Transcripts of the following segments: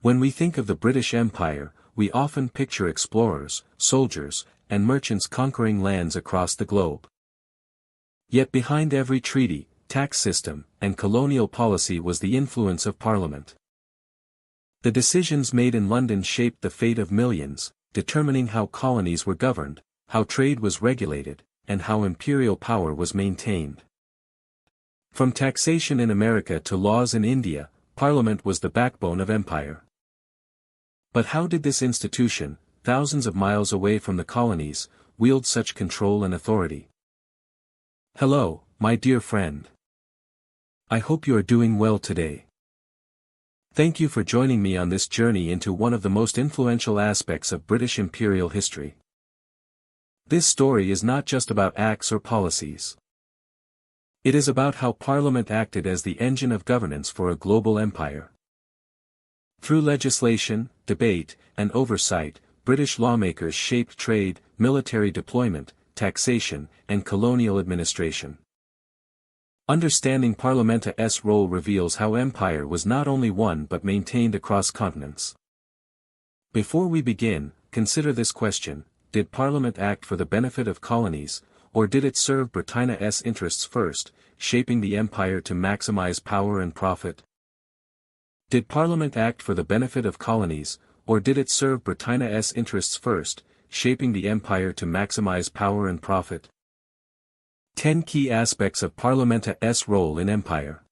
When we think of the British Empire, we often picture explorers, soldiers, and merchants conquering lands across the globe. Yet behind every treaty, tax system, and colonial policy was the influence of Parliament. The decisions made in London shaped the fate of millions, determining how colonies were governed, how trade was regulated, and how imperial power was maintained. From taxation in America to laws in India, Parliament was the backbone of empire. But how did this institution, thousands of miles away from the colonies, wield such control and authority? Hello, my dear friend. I hope you are doing well today. Thank you for joining me on this journey into one of the most influential aspects of British imperial history. This story is not just about acts or policies. It is about how Parliament acted as the engine of governance for a global empire. Through legislation, debate, and oversight, British lawmakers shaped trade, military deployment, taxation, and colonial administration. Understanding Parliament's role reveals how empire was not only won but maintained across continents. Before we begin, consider this question: did Parliament act for the benefit of colonies, or did it serve Britannia's interests first, shaping the empire to maximize power and profit? Did Parliament act for the benefit of colonies, or did it serve Britannia's interests first, shaping the empire to maximize power and profit? 10 key aspects of Parliament's role in empire.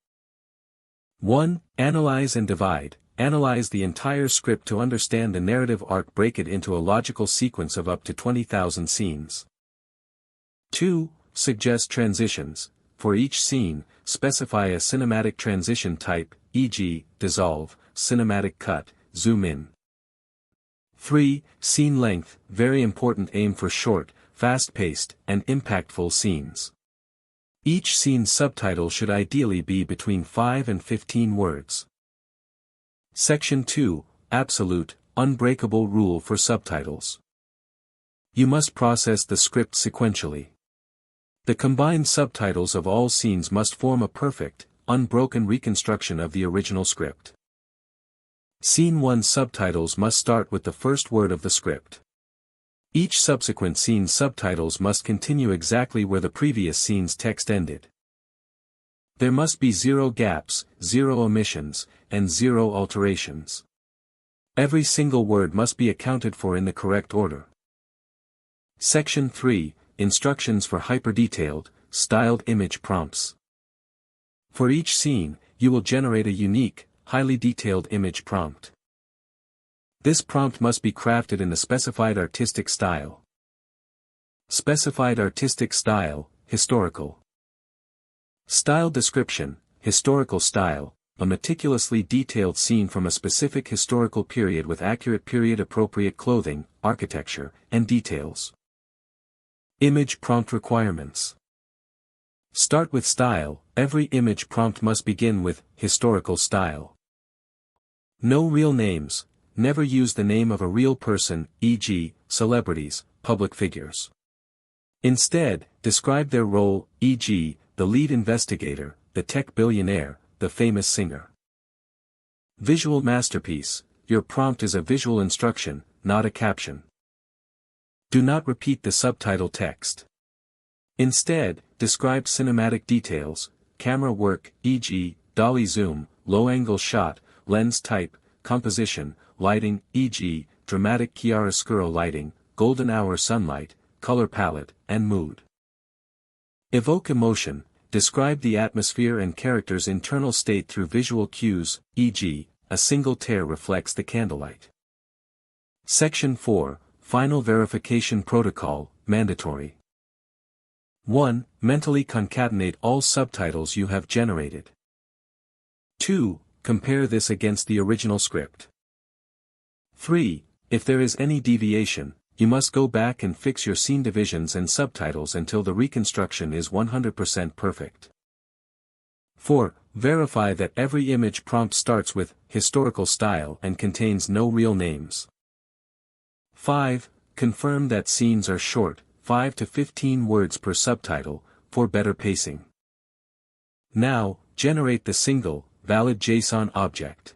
1. Analyze and divide. Analyze the entire script to understand the narrative arc. Break it into a logical sequence of up to 20,000 scenes. 2. Suggest transitions. For each scene, specify a cinematic transition type, e.g., dissolve, cinematic cut, zoom in. 3. Scene length. Very important. Aim for short, fast-paced, and impactful scenes. Each scene's subtitle should ideally be between 5 and 15 words. Section 2. Absolute, unbreakable rule for subtitles. You must process the script sequentially. The combined subtitles of all scenes must form a perfect, unbroken reconstruction of the original script. Scene 1 subtitles must start with the first word of the script. Each subsequent scene's subtitles must continue exactly where the previous scene's text ended. There must be 0 gaps, 0 omissions, and 0 alterations. Every single word must be accounted for in the correct order. Section 3. Instructions for hyper-detailed, styled image prompts. For each scene, you will generate a unique, highly detailed image prompt. This prompt must be crafted in the specified artistic style. Specified artistic style, historical. Style description, historical style, a meticulously detailed scene from a specific historical period with accurate period-appropriate clothing, architecture, and details. Image prompt requirements. Start with style. Every image prompt must begin with historical style. No real names. Never use the name of a real person, e.g., celebrities, public figures. Instead, describe their role, e.g., the lead investigator, the tech billionaire, the famous singer. Visual masterpiece. Your prompt is a visual instruction, not a caption. Do not repeat the subtitle text. Instead, describe cinematic details, camera work, e.g., dolly zoom, low-angle shot, lens type, composition, lighting, e.g., dramatic chiaroscuro lighting, golden hour sunlight, color palette, and mood. Evoke emotion. Describe the atmosphere and character's internal state through visual cues, e.g., a single tear reflects the candlelight. Section 4. Final verification protocol, mandatory. 1. Mentally concatenate all subtitles you have generated. 2. Compare this against the original script. 3. If there is any deviation, you must go back and fix your scene divisions and subtitles until the reconstruction is 100% perfect. 4. Verify that every image prompt starts with historical style and contains no real names. 5. Confirm that scenes are short, 5 to 15 words per subtitle, for better pacing. Now, generate the single, valid JSON object.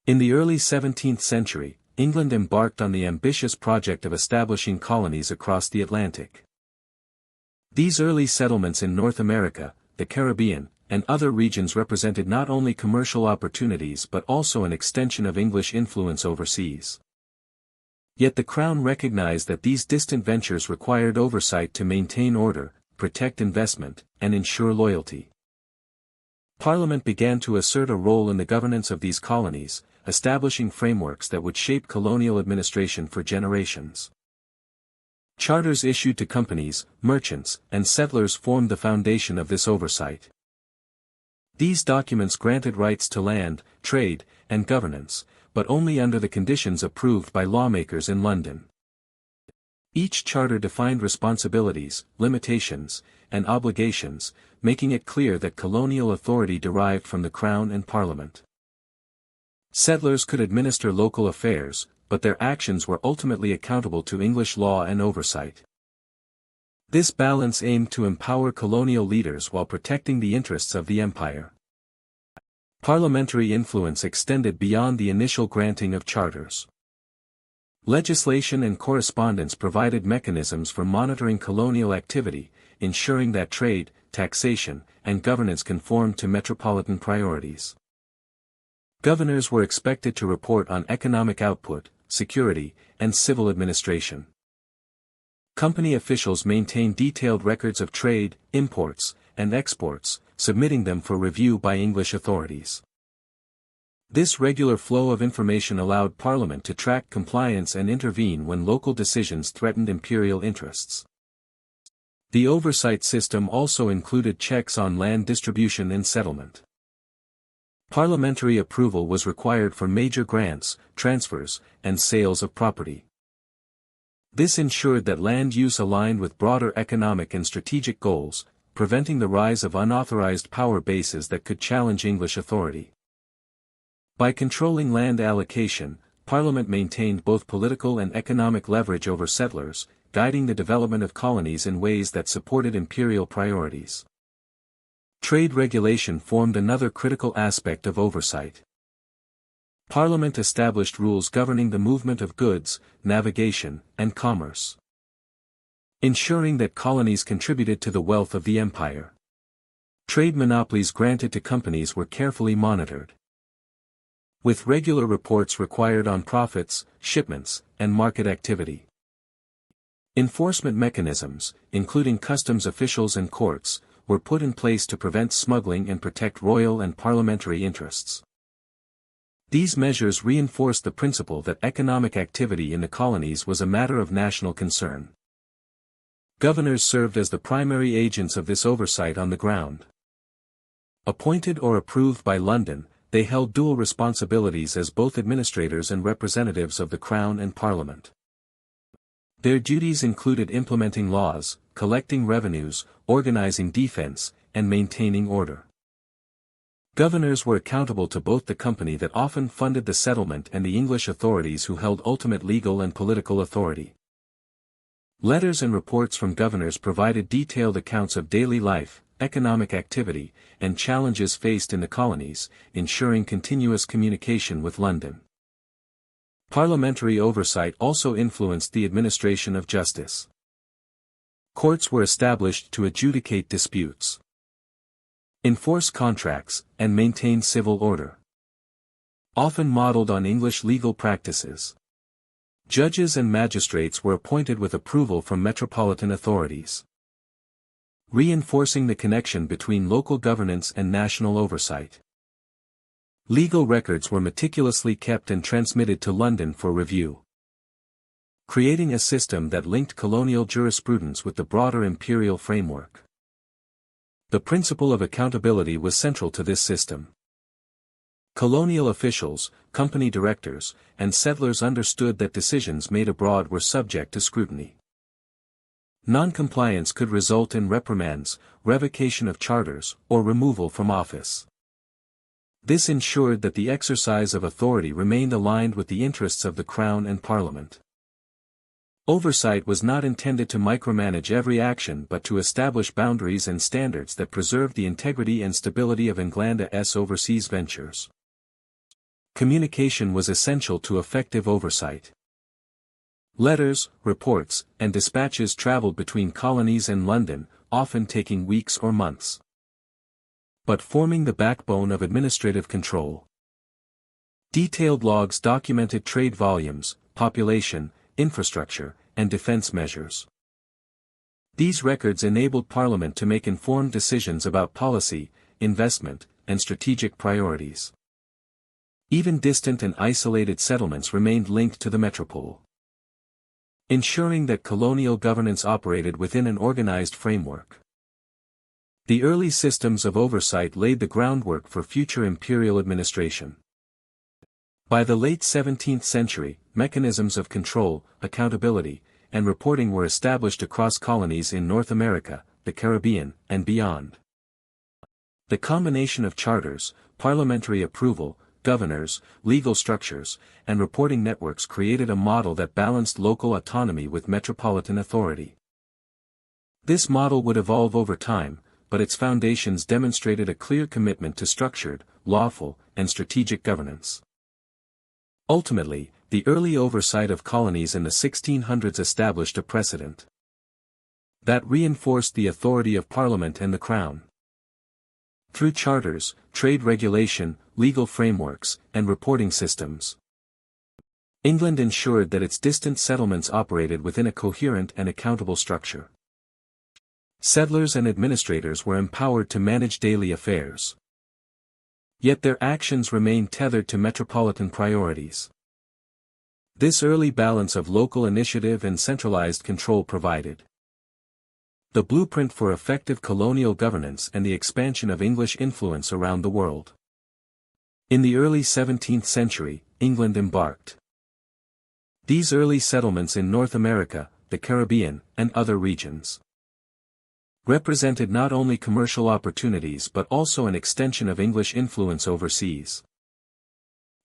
In the early 17th century, England embarked on the ambitious project of establishing colonies across the Atlantic. These early settlements in North America, the Caribbean, and other regions represented not only commercial opportunities but also an extension of English influence overseas. Yet the Crown recognized that these distant ventures required oversight to maintain order, protect investment, and ensure loyalty. Parliament began to assert a role in the governance of these colonies, establishing frameworks that would shape colonial administration for generations. Charters issued to companies, merchants, and settlers formed the foundation of this oversight. These documents granted rights to land, trade, and governance, but only under the conditions approved by lawmakers in London. Each charter defined responsibilities, limitations, and obligations, making it clear that colonial authority derived from the Crown and Parliament. Settlers could administer local affairs, but their actions were ultimately accountable to English law and oversight. This balance aimed to empower colonial leaders while protecting the interests of the empire. Parliamentary influence extended beyond the initial granting of charters. Legislation and correspondence provided mechanisms for monitoring colonial activity, ensuring that trade, taxation, and governance conformed to metropolitan priorities. Governors were expected to report on economic output, security, and civil administration. Company officials maintained detailed records of trade, imports, and exports, submitting them for review by English authorities. This regular flow of information allowed Parliament to track compliance and intervene when local decisions threatened imperial interests. The oversight system also included checks on land distribution and settlement. Parliamentary approval was required for major grants, transfers, and sales of property. This ensured that land use aligned with broader economic and strategic goals, preventing the rise of unauthorized power bases that could challenge English authority. By controlling land allocation, Parliament maintained both political and economic leverage over settlers, guiding the development of colonies in ways that supported imperial priorities. Trade regulation formed another critical aspect of oversight. Parliament established rules governing the movement of goods, navigation, and commerce, ensuring that colonies contributed to the wealth of the empire. Trade monopolies granted to companies were carefully monitored, with regular reports required on profits, shipments, and market activity. Enforcement mechanisms, including customs officials and courts, were put in place to prevent smuggling and protect royal and parliamentary interests. These measures reinforced the principle that economic activity in the colonies was a matter of national concern. Governors served as the primary agents of this oversight on the ground. Appointed or approved by London, they held dual responsibilities as both administrators and representatives of the Crown and Parliament. Their duties included implementing laws, collecting revenues, organizing defense, and maintaining order. Governors were accountable to both the company that often funded the settlement and the English authorities who held ultimate legal and political authority. Letters and reports from governors provided detailed accounts of daily life, economic activity, and challenges faced in the colonies, ensuring continuous communication with London. Parliamentary oversight also influenced the administration of justice. Courts were established to adjudicate disputes, enforce contracts, and maintain civil order. Often modeled on English legal practices, judges and magistrates were appointed with approval from metropolitan authorities, reinforcing the connection between local governance and national oversight. Legal records were meticulously kept and transmitted to London for review, creating a system that linked colonial jurisprudence with the broader imperial framework. The principle of accountability was central to this system. Colonial officials, company directors, and settlers understood that decisions made abroad were subject to scrutiny. Non-compliance could result in reprimands, revocation of charters, or removal from office. This ensured that the exercise of authority remained aligned with the interests of the Crown and Parliament. Oversight was not intended to micromanage every action but to establish boundaries and standards that preserved the integrity and stability of England's overseas ventures. Communication was essential to effective oversight. Letters, reports, and dispatches traveled between colonies and London, often taking weeks or months, but forming the backbone of administrative control. Detailed logs documented trade volumes, population, infrastructure, and defense measures. These records enabled Parliament to make informed decisions about policy, investment, and strategic priorities. Even distant and isolated settlements remained linked to the metropole, ensuring that colonial governance operated within an organized framework. The early systems of oversight laid the groundwork for future imperial administration. By the late 17th century, mechanisms of control, accountability, and reporting were established across colonies in North America, the Caribbean, and beyond. The combination of charters, parliamentary approval, governors, legal structures, and reporting networks created a model that balanced local autonomy with metropolitan authority. This model would evolve over time, but its foundations demonstrated a clear commitment to structured, lawful, and strategic governance. Ultimately, the early oversight of colonies in the 1600s established a precedent that reinforced the authority of Parliament and the Crown. Through charters, trade regulation, legal frameworks, and reporting systems, England ensured that its distant settlements operated within a coherent and accountable structure. Settlers and administrators were empowered to manage daily affairs, yet their actions remained tethered to metropolitan priorities. This early balance of local initiative and centralized control provided the blueprint for effective colonial governance and the expansion of English influence around the world. In the early 17th century, England embarked these early settlements in North America, the Caribbean, and other regions represented not only commercial opportunities but also an extension of English influence overseas.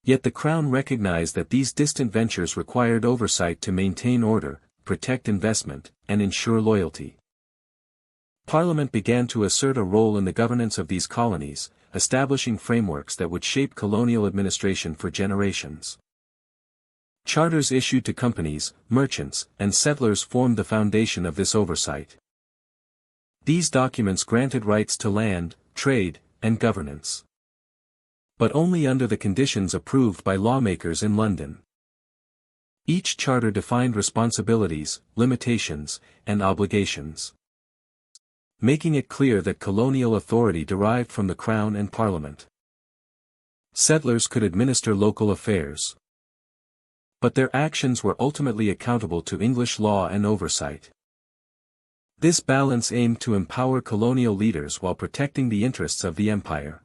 Yet the Crown recognized that these distant ventures required oversight to maintain order, protect investment, and ensure loyalty. Parliament began to assert a role in the governance of these colonies, establishing frameworks that would shape colonial administration for generations. Charters issued to companies, merchants, and settlers formed the foundation of this oversight. These documents granted rights to land, trade, and governance, but only under the conditions approved by lawmakers in London. Each charter defined responsibilities, limitations, and obligations, making it clear that colonial authority derived from the Crown and Parliament. Settlers could administer local affairs, but their actions were ultimately accountable to English law and oversight. This balance aimed to empower colonial leaders while protecting the interests of the empire.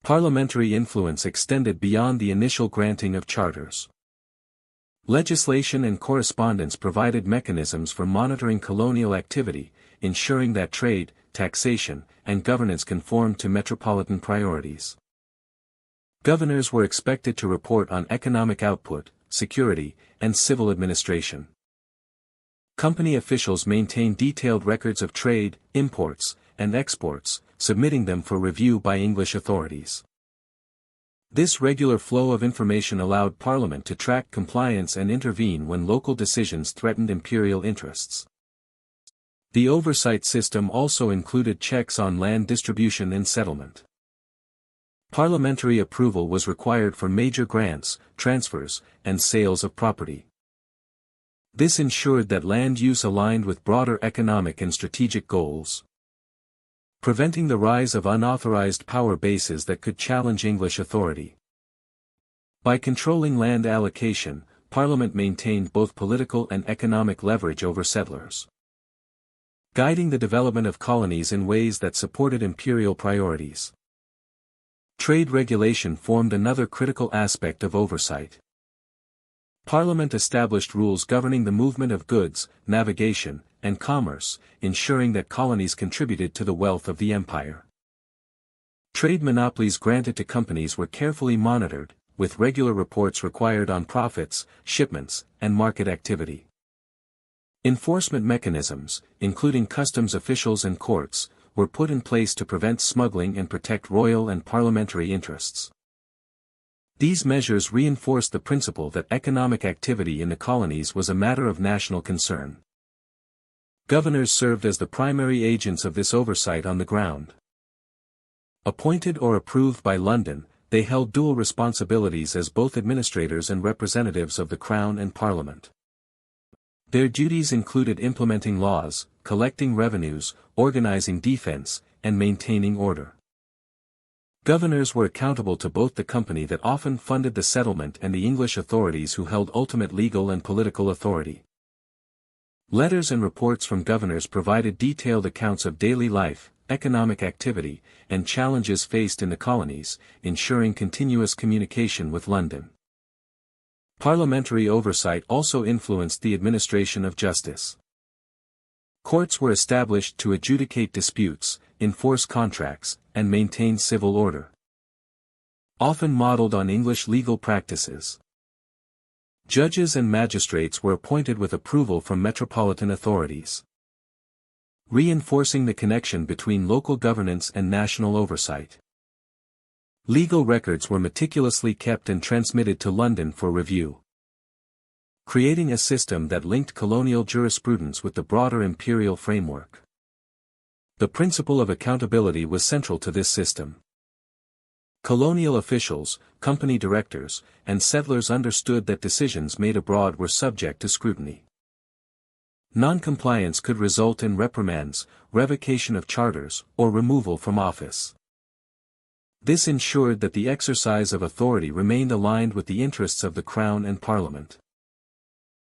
Parliamentary influence extended beyond the initial granting of charters. Legislation and correspondence provided mechanisms for monitoring colonial activity, ensuring that trade, taxation, and governance conformed to metropolitan priorities. Governors were expected to report on economic output, security, and civil administration. Company officials maintained detailed records of trade, imports, and exports, submitting them for review by English authorities. This regular flow of information allowed Parliament to track compliance and intervene when local decisions threatened imperial interests. The oversight system also included checks on land distribution and settlement. Parliamentary approval was required for major grants, transfers, and sales of property. This ensured that land use aligned with broader economic and strategic goals, preventing the rise of unauthorized power bases that could challenge English authority. By controlling land allocation, Parliament maintained both political and economic leverage over settlers, guiding the development of colonies in ways that supported imperial priorities. Trade regulation formed another critical aspect of oversight. Parliament established rules governing the movement of goods, navigation, and commerce, ensuring that colonies contributed to the wealth of the empire. Trade monopolies granted to companies were carefully monitored, with regular reports required on profits, shipments, and market activity. Enforcement mechanisms, including customs officials and courts, were put in place to prevent smuggling and protect royal and parliamentary interests. These measures reinforced the principle that economic activity in the colonies was a matter of national concern. Governors served as the primary agents of this oversight on the ground. Appointed or approved by London, they held dual responsibilities as both administrators and representatives of the Crown and Parliament. Their duties included implementing laws, collecting revenues, organizing defense, and maintaining order. Governors were accountable to both the company that often funded the settlement and the English authorities who held ultimate legal and political authority. Letters and reports from governors provided detailed accounts of daily life, economic activity, and challenges faced in the colonies, ensuring continuous communication with London. Parliamentary oversight also influenced the administration of justice. Courts were established to adjudicate disputes, enforce contracts, and maintain civil order. Often modeled on English legal practices. Judges and magistrates were appointed with approval from metropolitan authorities, reinforcing the connection between local governance and national oversight. Legal records were meticulously kept and transmitted to London for review, creating a system that linked colonial jurisprudence with the broader imperial framework. The principle of accountability was central to this system. Colonial officials, company directors, and settlers understood that decisions made abroad were subject to scrutiny. Non-compliance could result in reprimands, revocation of charters, or removal from office. This ensured that the exercise of authority remained aligned with the interests of the Crown and Parliament.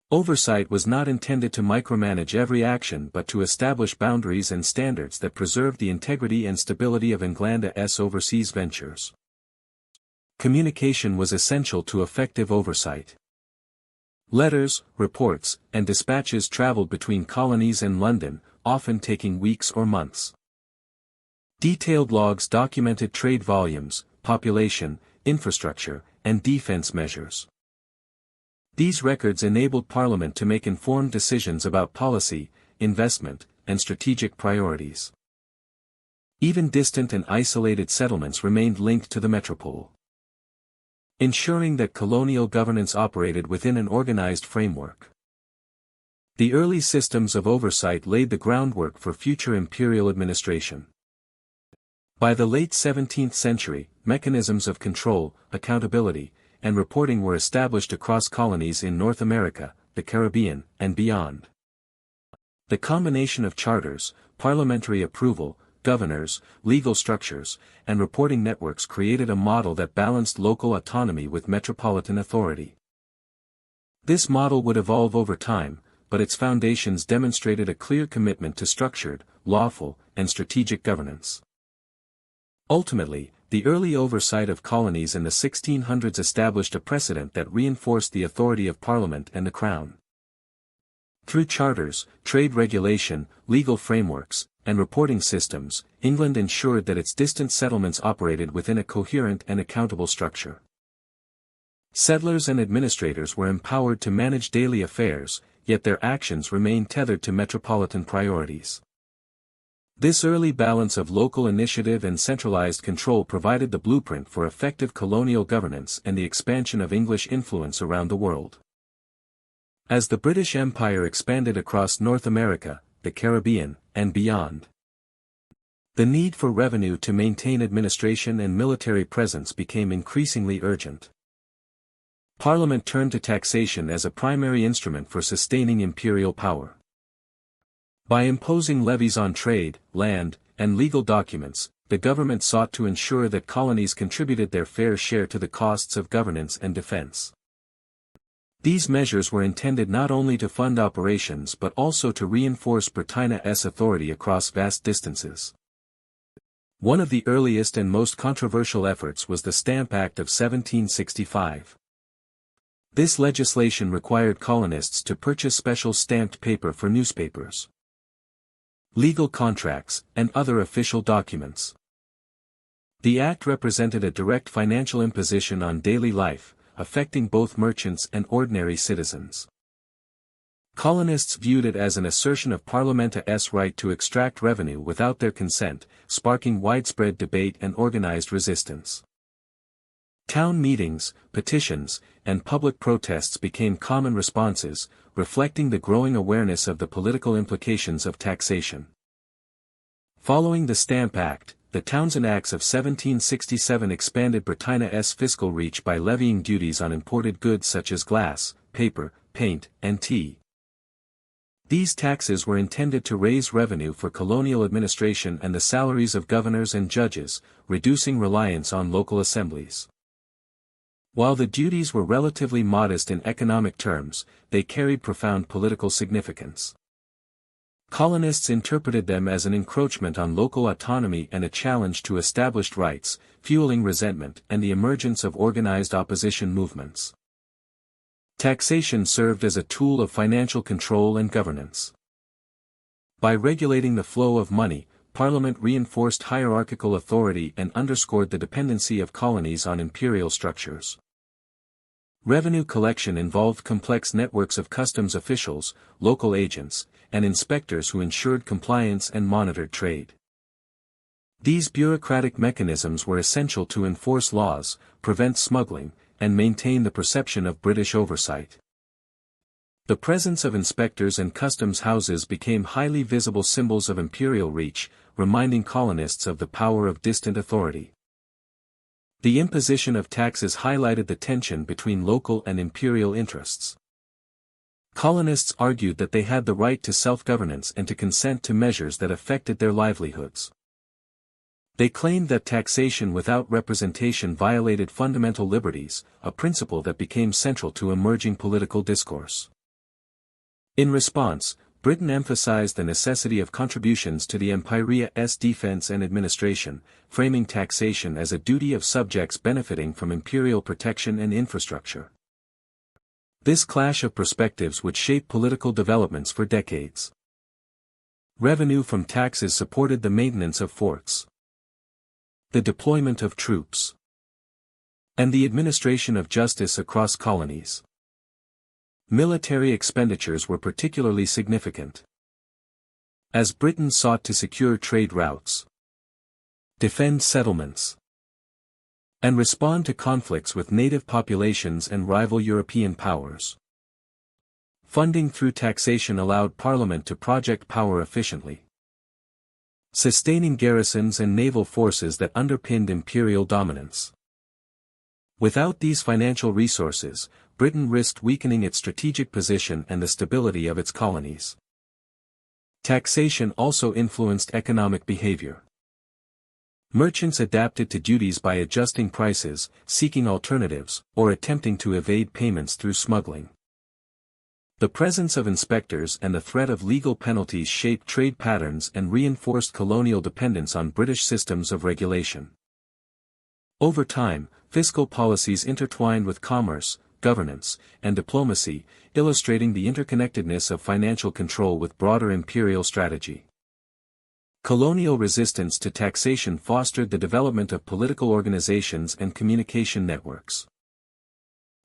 Oversight was not intended to micromanage every action but to establish boundaries and standards that preserved the integrity and stability of England's overseas ventures. Communication was essential to effective oversight. Letters, reports, and dispatches traveled between colonies and London, often taking weeks or months. Detailed logs documented trade volumes, population, infrastructure, and defense measures. These records enabled Parliament to make informed decisions about policy, investment, and strategic priorities. Even distant and isolated settlements remained linked to the metropole, ensuring that colonial governance operated within an organized framework. The early systems of oversight laid the groundwork for future imperial administration. By the late 17th century, mechanisms of control, accountability, and reporting were established across colonies in North America, the Caribbean, and beyond. The combination of charters, parliamentary approval, governors, legal structures, and reporting networks created a model that balanced local autonomy with metropolitan authority. This model would evolve over time, but its foundations demonstrated a clear commitment to structured, lawful, and strategic governance. Ultimately, the early oversight of colonies in the 1600s established a precedent that reinforced the authority of Parliament and the Crown. Through charters, trade regulation, legal frameworks, and reporting systems, England ensured that its distant settlements operated within a coherent and accountable structure. Settlers and administrators were empowered to manage daily affairs, yet their actions remained tethered to metropolitan priorities. This early balance of local initiative and centralized control provided the blueprint for effective colonial governance and the expansion of English influence around the world. As the British Empire expanded across North America, the Caribbean, and beyond, the need for revenue to maintain administration and military presence became increasingly urgent. Parliament turned to taxation as a primary instrument for sustaining imperial power. By imposing levies on trade, land, and legal documents, the government sought to ensure that colonies contributed their fair share to the costs of governance and defense. These measures were intended not only to fund operations but also to reinforce Britannia's authority across vast distances. One of the earliest and most controversial efforts was the Stamp Act of 1765. This legislation required colonists to purchase special stamped paper for newspapers, legal contracts, and other official documents. The act represented a direct financial imposition on daily life, affecting both merchants and ordinary citizens. Colonists viewed it as an assertion of Parliament's right to extract revenue without their consent, sparking widespread debate and organized resistance. Town meetings, petitions, and public protests became common responses, reflecting the growing awareness of the political implications of taxation. Following the Stamp Act, the Townshend Acts of 1767 expanded Britannia's fiscal reach by levying duties on imported goods such as glass, paper, paint, and tea. These taxes were intended to raise revenue for colonial administration and the salaries of governors and judges, reducing reliance on local assemblies. While the duties were relatively modest in economic terms, they carried profound political significance. Colonists interpreted them as an encroachment on local autonomy and a challenge to established rights, fueling resentment and the emergence of organized opposition movements. Taxation served as a tool of financial control and governance. By regulating the flow of money, Parliament reinforced hierarchical authority and underscored the dependency of colonies on imperial structures. Revenue collection involved complex networks of customs officials, local agents, and inspectors who ensured compliance and monitored trade. These bureaucratic mechanisms were essential to enforce laws, prevent smuggling, and maintain the perception of British oversight. The presence of inspectors and customs houses became highly visible symbols of imperial reach, reminding colonists of the power of distant authority. The imposition of taxes highlighted the tension between local and imperial interests. Colonists argued that they had the right to self-governance and to consent to measures that affected their livelihoods. They claimed that taxation without representation violated fundamental liberties, a principle that became central to emerging political discourse. In response, Britain emphasized the necessity of contributions to the Empire's defense and administration, framing taxation as a duty of subjects benefiting from imperial protection and infrastructure. This clash of perspectives would shape political developments for decades. Revenue from taxes supported the maintenance of forts, the deployment of troops, and the administration of justice across colonies. Military expenditures were particularly significant, as Britain sought to secure trade routes, defend settlements, and respond to conflicts with native populations and rival European powers. Funding through taxation allowed Parliament to project power efficiently, sustaining garrisons and naval forces that underpinned imperial dominance. Without these financial resources, Britain risked weakening its strategic position and the stability of its colonies. Taxation also influenced economic behavior. Merchants adapted to duties by adjusting prices, seeking alternatives, or attempting to evade payments through smuggling. The presence of inspectors and the threat of legal penalties shaped trade patterns and reinforced colonial dependence on British systems of regulation. Over time, fiscal policies intertwined with commerce, governance, and diplomacy, illustrating the interconnectedness of financial control with broader imperial strategy. Colonial resistance to taxation fostered the development of political organizations and communication networks.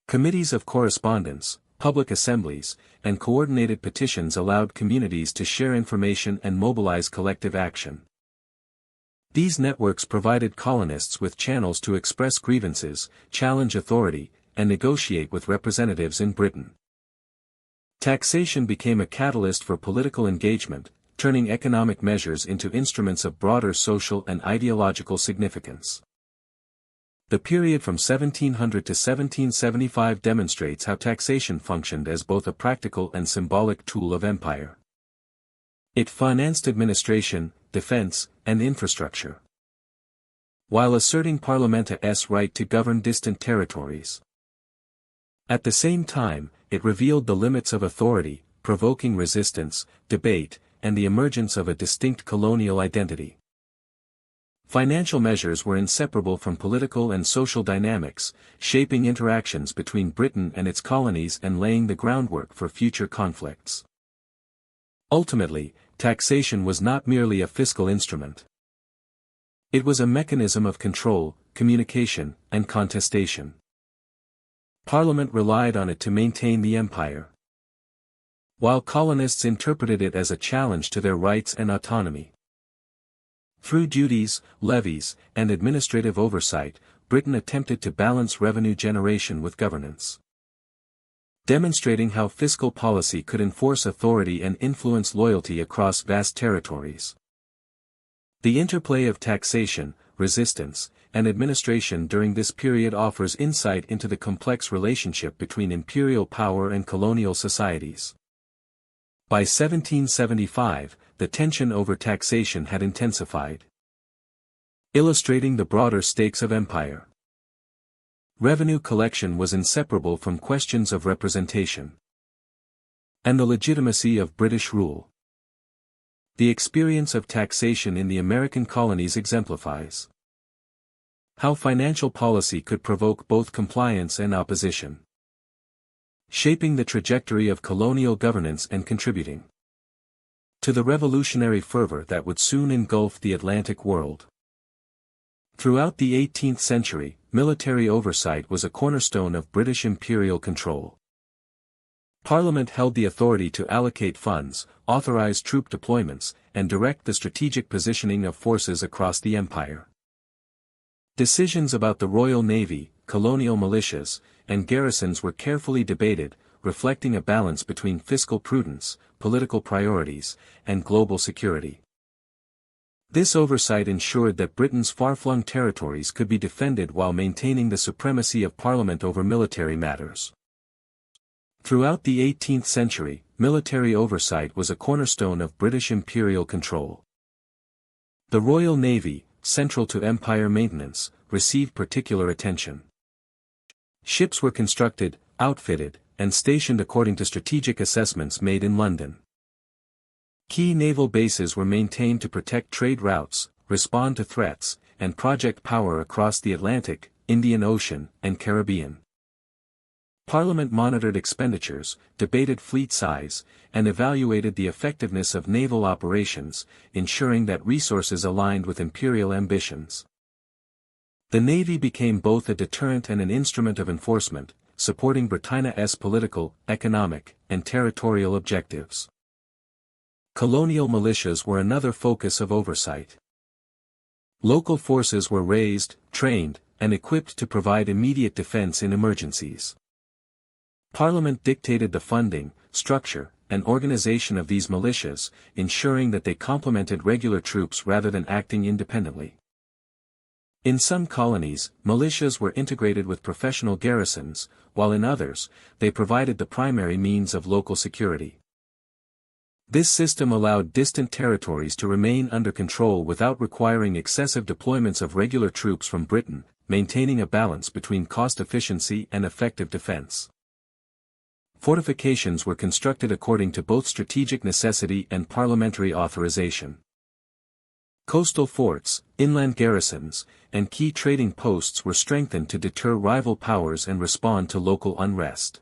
Committees of correspondence, public assemblies, and coordinated petitions allowed communities to share information and mobilize collective action. These networks provided colonists with channels to express grievances, challenge authority, and negotiate with representatives in Britain. Taxation became a catalyst for political engagement, turning economic measures into instruments of broader social and ideological significance. The period from 1700 to 1775 demonstrates how taxation functioned as both a practical and symbolic tool of empire. It financed administration, defense, and infrastructure, while asserting Parliament's right to govern distant territories. At the same time, it revealed the limits of authority, provoking resistance, debate, and the emergence of a distinct colonial identity. Financial measures were inseparable from political and social dynamics, shaping interactions between Britain and its colonies and laying the groundwork for future conflicts. Ultimately, taxation was not merely a fiscal instrument. It was a mechanism of control, communication, and contestation. Parliament relied on it to maintain the empire, while colonists interpreted it as a challenge to their rights and autonomy. Through duties, levies, and administrative oversight, Britain attempted to balance revenue generation with governance, demonstrating how fiscal policy could enforce authority and influence loyalty across vast territories. The interplay of taxation, resistance, and administration during this period offers insight into the complex relationship between imperial power and colonial societies. By 1775, the tension over taxation had intensified, illustrating the broader stakes of empire. Revenue collection was inseparable from questions of representation and the legitimacy of British rule. The experience of taxation in the American colonies exemplifies how financial policy could provoke both compliance and opposition, shaping the trajectory of colonial governance and contributing to the revolutionary fervor that would soon engulf the Atlantic world. Throughout the 18th century, military oversight was a cornerstone of British imperial control. Parliament held the authority to allocate funds, authorize troop deployments, and direct the strategic positioning of forces across the empire. Decisions about the Royal Navy, colonial militias, and garrisons were carefully debated, reflecting a balance between fiscal prudence, political priorities, and global security. This oversight ensured that Britain's far-flung territories could be defended while maintaining the supremacy of Parliament over military matters. Throughout the 18th century, military oversight was a cornerstone of British imperial control. The Royal Navy, central to empire maintenance, received particular attention. Ships were constructed, outfitted, and stationed according to strategic assessments made in London. Key naval bases were maintained to protect trade routes, respond to threats, and project power across the Atlantic, Indian Ocean, and Caribbean. Parliament monitored expenditures, debated fleet size, and evaluated the effectiveness of naval operations, ensuring that resources aligned with imperial ambitions. The Navy became both a deterrent and an instrument of enforcement, supporting Britannia's political, economic, and territorial objectives. Colonial militias were another focus of oversight. Local forces were raised, trained, and equipped to provide immediate defense in emergencies. Parliament dictated the funding, structure, and organization of these militias, ensuring that they complemented regular troops rather than acting independently. In some colonies, militias were integrated with professional garrisons, while in others, they provided the primary means of local security. This system allowed distant territories to remain under control without requiring excessive deployments of regular troops from Britain, maintaining a balance between cost efficiency and effective defense. Fortifications were constructed according to both strategic necessity and parliamentary authorization. Coastal forts, inland garrisons, and key trading posts were strengthened to deter rival powers and respond to local unrest.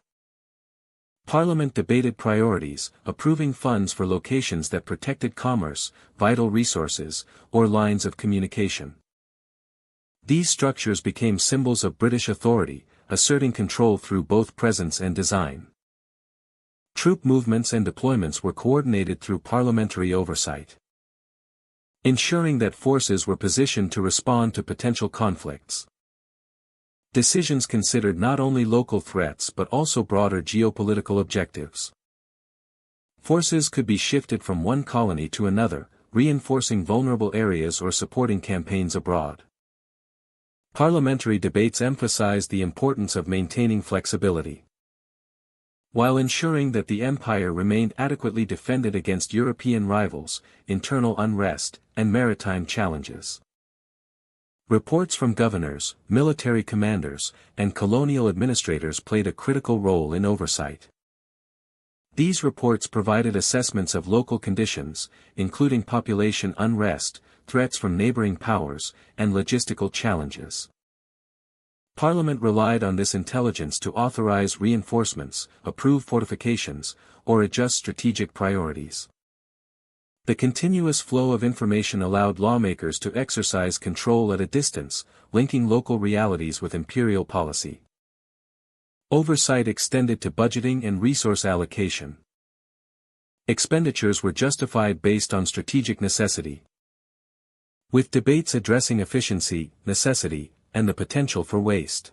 Parliament debated priorities, approving funds for locations that protected commerce, vital resources, or lines of communication. These structures became symbols of British authority, asserting control through both presence and design. Troop movements and deployments were coordinated through parliamentary oversight, ensuring that forces were positioned to respond to potential conflicts. Decisions considered not only local threats but also broader geopolitical objectives. Forces could be shifted from one colony to another, reinforcing vulnerable areas or supporting campaigns abroad. Parliamentary debates emphasized the importance of maintaining flexibility, while ensuring that the empire remained adequately defended against European rivals, internal unrest, and maritime challenges. Reports from governors, military commanders, and colonial administrators played a critical role in oversight. These reports provided assessments of local conditions, including population unrest, threats from neighboring powers, and logistical challenges. Parliament relied on this intelligence to authorize reinforcements, approve fortifications, or adjust strategic priorities. The continuous flow of information allowed lawmakers to exercise control at a distance, linking local realities with imperial policy. Oversight extended to budgeting and resource allocation. Expenditures were justified based on strategic necessity, with debates addressing efficiency, necessity, and the potential for waste.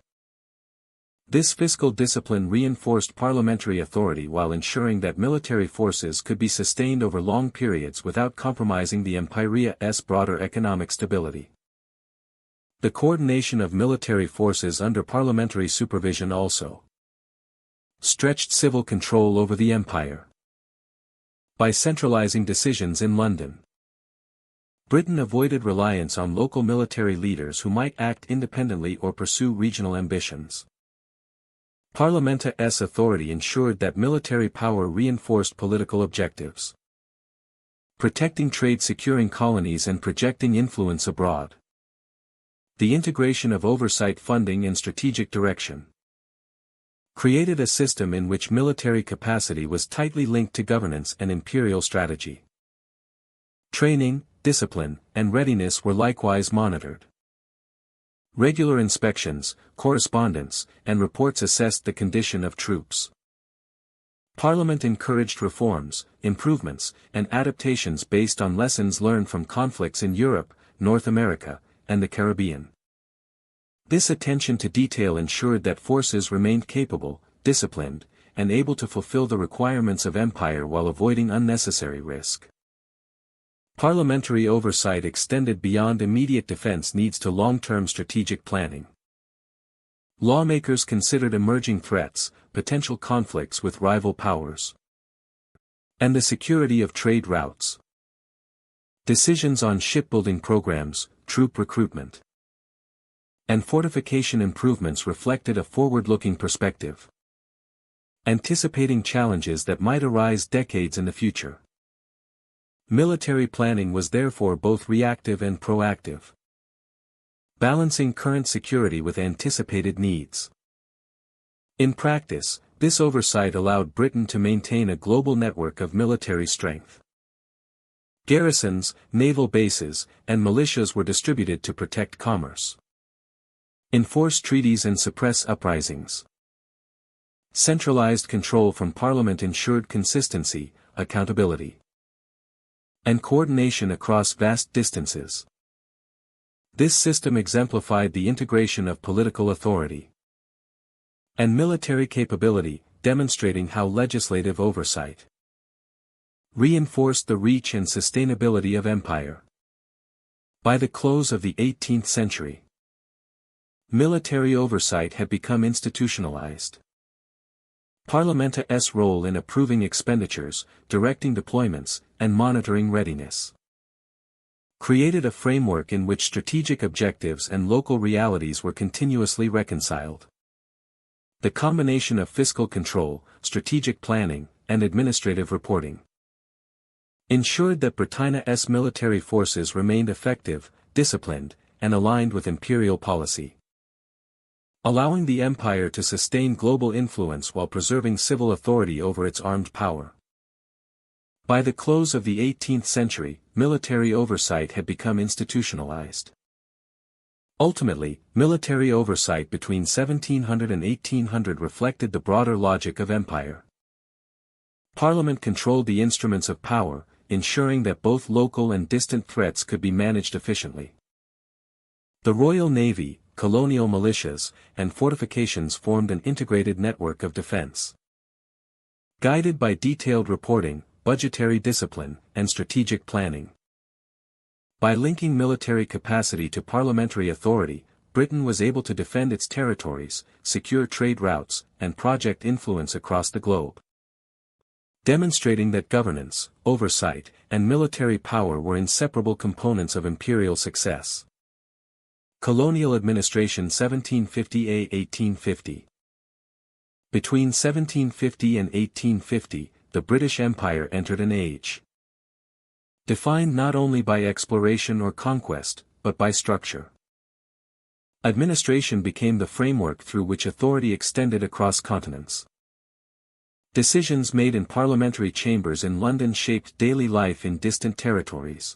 This fiscal discipline reinforced parliamentary authority while ensuring that military forces could be sustained over long periods without compromising the empire's broader economic stability. The coordination of military forces under parliamentary supervision also stretched civil control over the empire. By centralizing decisions in London, Britain avoided reliance on local military leaders who might act independently or pursue regional ambitions. Parliament's authority ensured that military power reinforced political objectives, protecting trade, securing colonies, and projecting influence abroad. The integration of oversight, funding, and strategic direction created a system in which military capacity was tightly linked to governance and imperial strategy. Training, discipline, and readiness were likewise monitored. Regular inspections, correspondence, and reports assessed the condition of troops. Parliament encouraged reforms, improvements, and adaptations based on lessons learned from conflicts in Europe, North America, and the Caribbean. This attention to detail ensured that forces remained capable, disciplined, and able to fulfill the requirements of empire while avoiding unnecessary risk. Parliamentary oversight extended beyond immediate defense needs to long-term strategic planning. Lawmakers considered emerging threats, potential conflicts with rival powers, and the security of trade routes. Decisions on shipbuilding programs, troop recruitment, and fortification improvements reflected a forward-looking perspective, anticipating challenges that might arise decades in the future. Military planning was therefore both reactive and proactive, balancing current security with anticipated needs. In practice, this oversight allowed Britain to maintain a global network of military strength. Garrisons, naval bases, and militias were distributed to protect commerce, enforce treaties, and suppress uprisings. Centralized control from Parliament ensured consistency, accountability, and coordination across vast distances. This system exemplified the integration of political authority and military capability, demonstrating how legislative oversight reinforced the reach and sustainability of empire. By the close of the 18th century, military oversight had become institutionalized. Parliament's role in approving expenditures, directing deployments, and monitoring readiness created a framework in which strategic objectives and local realities were continuously reconciled. The combination of fiscal control, strategic planning, and administrative reporting ensured that Britannia's military forces remained effective, disciplined, and aligned with imperial policy, allowing the empire to sustain global influence while preserving civil authority over its armed power. By the close of the 18th century, military oversight had become institutionalized. Ultimately, military oversight between 1700 and 1800 reflected the broader logic of empire. Parliament controlled the instruments of power, ensuring that both local and distant threats could be managed efficiently. The Royal Navy, colonial militias, and fortifications formed an integrated network of defense, guided by detailed reporting, budgetary discipline, and strategic planning. By linking military capacity to parliamentary authority, Britain was able to defend its territories, secure trade routes, and project influence across the globe, demonstrating that governance, oversight, and military power were inseparable components of imperial success. Colonial administration 1750–1850. Between 1750 and 1850, the British Empire entered an age defined not only by exploration or conquest, but by structure. Administration became the framework through which authority extended across continents. Decisions made in parliamentary chambers in London shaped daily life in distant territories.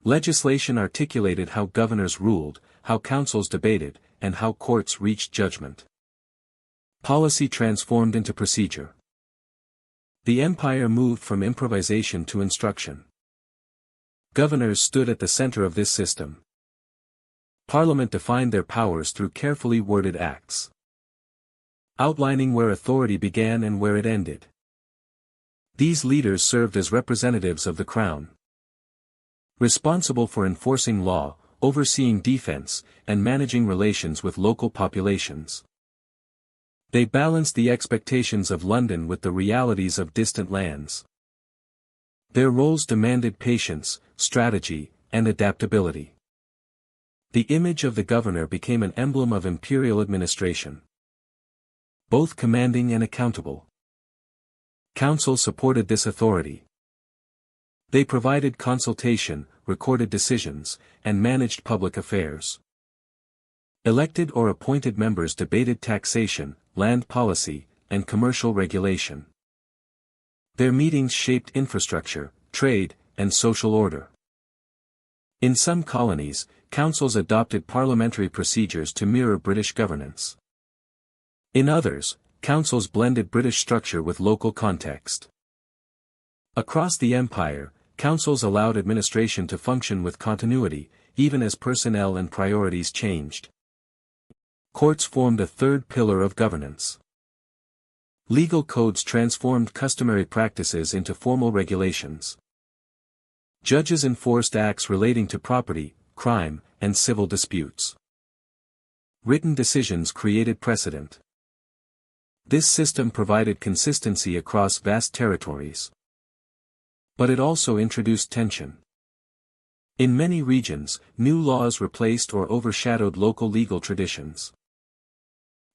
Legislation articulated how governors ruled, how councils debated, and how courts reached judgment. Policy transformed into procedure. The empire moved from improvisation to instruction. Governors stood at the center of this system, Parliament defined their powers through carefully worded acts, outlining where authority began and where it ended. These leaders served as representatives of the crown, responsible for enforcing law, overseeing defense, and managing relations with local populations. They balanced the expectations of London with the realities of distant lands. Their roles demanded patience, strategy, and adaptability. The image of the governor became an emblem of imperial administration, both commanding and accountable. Council supported this authority. They provided consultation, recorded decisions, and managed public affairs. Elected or appointed members debated taxation, land policy, and commercial regulation. Their meetings shaped infrastructure, trade, and social order. In some colonies, councils adopted parliamentary procedures to mirror British governance. In others, councils blended British structure with local context. Across the empire, councils allowed administration to function with continuity, even as personnel and priorities changed. Courts formed a third pillar of governance. Legal codes transformed customary practices into formal regulations. Judges enforced acts relating to property, crime, and civil disputes. Written decisions created precedent. This system provided consistency across vast territories. But it also introduced tension. In many regions, new laws replaced or overshadowed local legal traditions.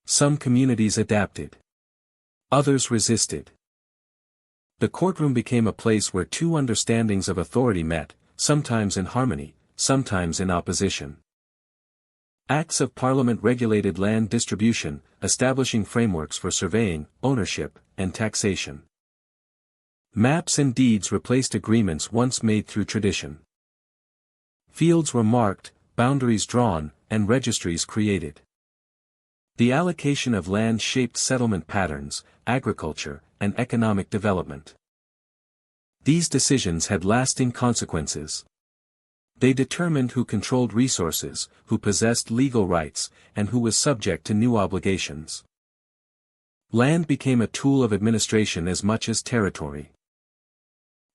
Some communities adapted. Others resisted. The courtroom became a place where two understandings of authority met, sometimes in harmony, sometimes in opposition. Acts of Parliament regulated land distribution, establishing frameworks for surveying, ownership, and taxation. Maps and deeds replaced agreements once made through tradition. Fields were marked, boundaries drawn, and registries created. The allocation of land shaped settlement patterns, agriculture, and economic development. These decisions had lasting consequences. They determined who controlled resources, who possessed legal rights, and who was subject to new obligations. Land became a tool of administration as much as territory.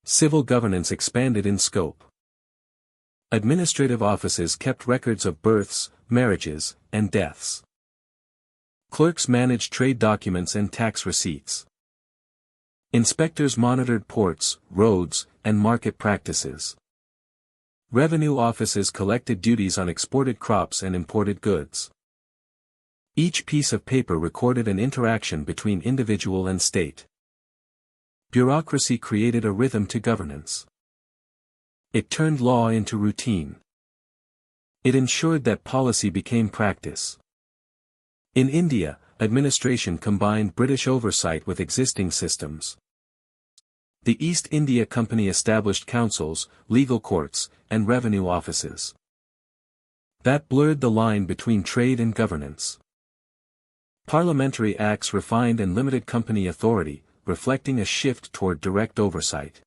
Civil governance expanded in scope. Administrative offices kept records of births, marriages, and deaths. Clerks managed trade documents and tax receipts. Inspectors monitored ports, roads, and market practices. Revenue offices collected duties on exported crops and imported goods. Each piece of paper recorded an interaction between individual and state. Bureaucracy created a rhythm to governance. It turned law into routine. It ensured that policy became practice. In India, administration combined British oversight with existing systems. The East India Company established councils, legal courts, and revenue offices. That blurred the line between trade and governance. Parliamentary acts refined and limited company authority, reflecting a shift toward direct oversight.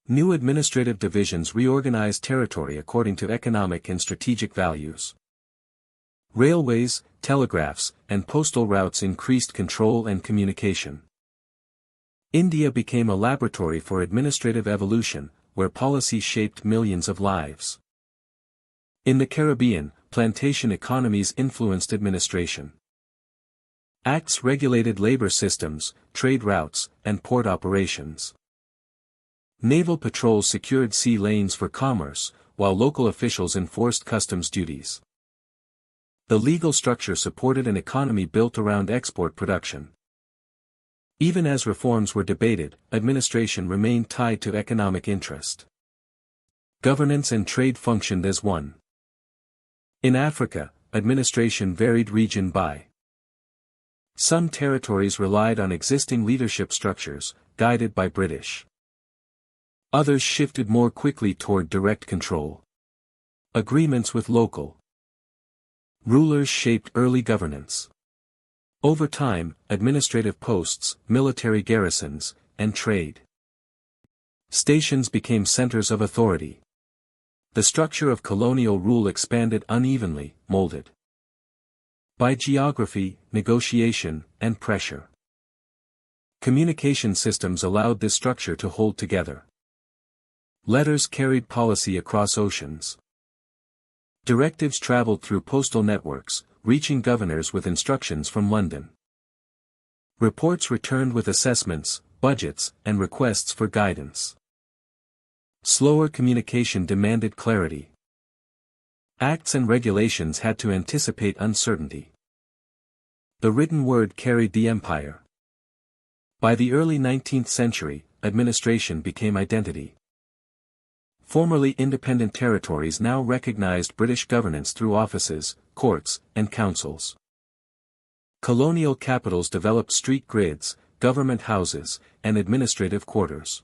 New administrative divisions reorganized territory according to economic and strategic values. Railways, telegraphs, and postal routes increased control and communication. India became a laboratory for administrative evolution, where policy shaped millions of lives. In the Caribbean, plantation economies influenced administration. Acts regulated labor systems, trade routes, and port operations. Naval patrols secured sea lanes for commerce, while local officials enforced customs duties. The legal structure supported an economy built around export production. Even as reforms were debated, administration remained tied to economic interest. Governance and trade functioned as one. In Africa, administration varied region by. Some territories relied on existing leadership structures, guided by British. Others shifted more quickly toward direct control. Agreements with local rulers shaped early governance. Over time, administrative posts, military garrisons, and trade stations became centers of authority. The structure of colonial rule expanded unevenly, molded by geography, negotiation, and pressure. Communication systems allowed this structure to hold together. Letters carried policy across oceans. Directives traveled through postal networks, reaching governors with instructions from London. Reports returned with assessments, budgets, and requests for guidance. Slower communication demanded clarity. Acts and regulations had to anticipate uncertainty. The written word carried the empire. By the early 19th century, administration became identity. Formerly independent territories now recognized British governance through offices, courts, and councils. Colonial capitals developed street grids, government houses, and administrative quarters.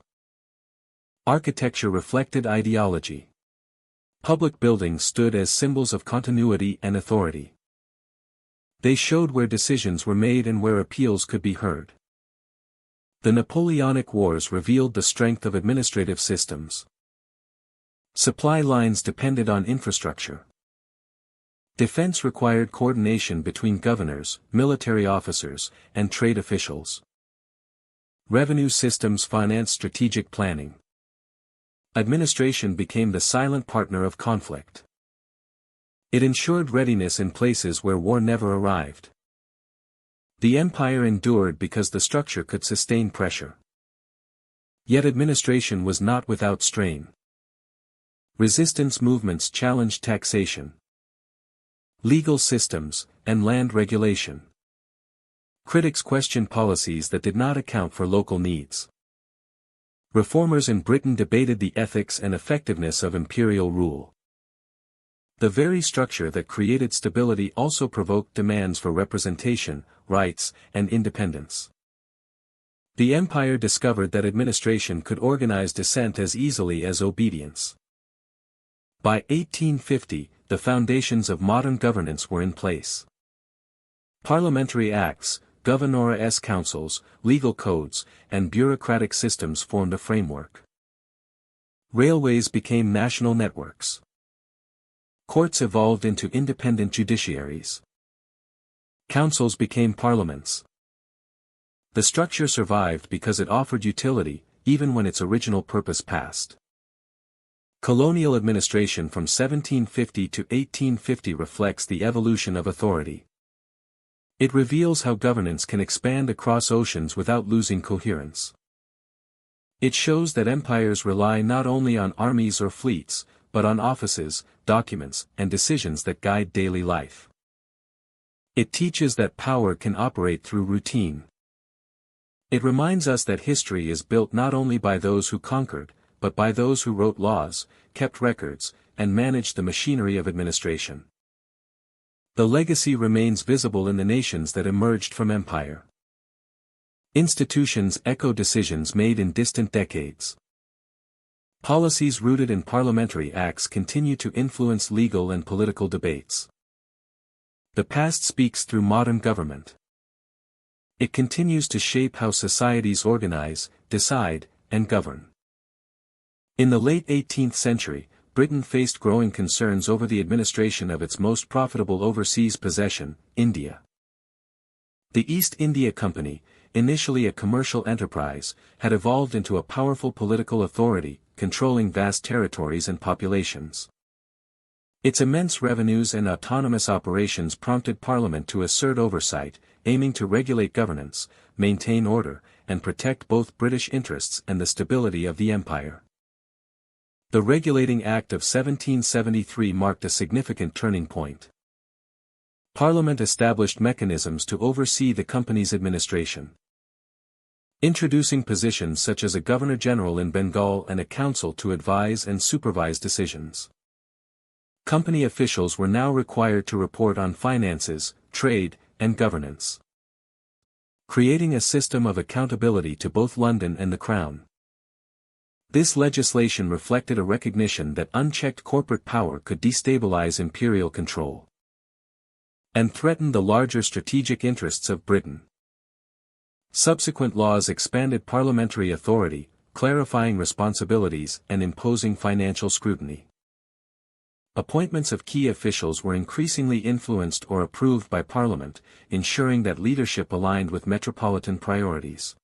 Architecture reflected ideology. Public buildings stood as symbols of continuity and authority. They showed where decisions were made and where appeals could be heard. The Napoleonic Wars revealed the strength of administrative systems. Supply lines depended on infrastructure. Defense required coordination between governors, military officers, and trade officials. Revenue systems financed strategic planning. Administration became the silent partner of conflict. It ensured readiness in places where war never arrived. The empire endured because the structure could sustain pressure. Yet administration was not without strain. Resistance movements challenged taxation, legal systems, and land regulation. Critics questioned policies that did not account for local needs. Reformers in Britain debated the ethics and effectiveness of imperial rule. The very structure that created stability also provoked demands for representation, rights, and independence. The empire discovered that administration could organize dissent as easily as obedience. By 1850, the foundations of modern governance were in place. Parliamentary acts, governors' councils, legal codes, and bureaucratic systems formed a framework. Railways became national networks. Courts evolved into independent judiciaries. Councils became parliaments. The structure survived because it offered utility, even when its original purpose passed. Colonial administration from 1750 to 1850 reflects the evolution of authority. It reveals how governance can expand across oceans without losing coherence. It shows that empires rely not only on armies or fleets, but on offices, documents, and decisions that guide daily life. It teaches that power can operate through routine. It reminds us that history is built not only by those who conquered, but by those who wrote laws, kept records, and managed the machinery of administration. The legacy remains visible in the nations that emerged from empire. Institutions echo decisions made in distant decades. Policies rooted in parliamentary acts continue to influence legal and political debates. The past speaks through modern government. It continues to shape how societies organize, decide, and govern. In the late 18th century, Britain faced growing concerns over the administration of its most profitable overseas possession, India. The East India Company, initially a commercial enterprise, had evolved into a powerful political authority, controlling vast territories and populations. Its immense revenues and autonomous operations prompted Parliament to assert oversight, aiming to regulate governance, maintain order, and protect both British interests and the stability of the empire. The Regulating Act of 1773 marked a significant turning point. Parliament established mechanisms to oversee the company's administration, introducing positions such as a Governor-General in Bengal and a council to advise and supervise decisions. Company officials were now required to report on finances, trade, and governance, creating a system of accountability to both London and the Crown. This legislation reflected a recognition that unchecked corporate power could destabilize imperial control and threaten the larger strategic interests of Britain. Subsequent laws expanded parliamentary authority, clarifying responsibilities and imposing financial scrutiny. Appointments of key officials were increasingly influenced or approved by Parliament, ensuring that leadership aligned with metropolitan priorities.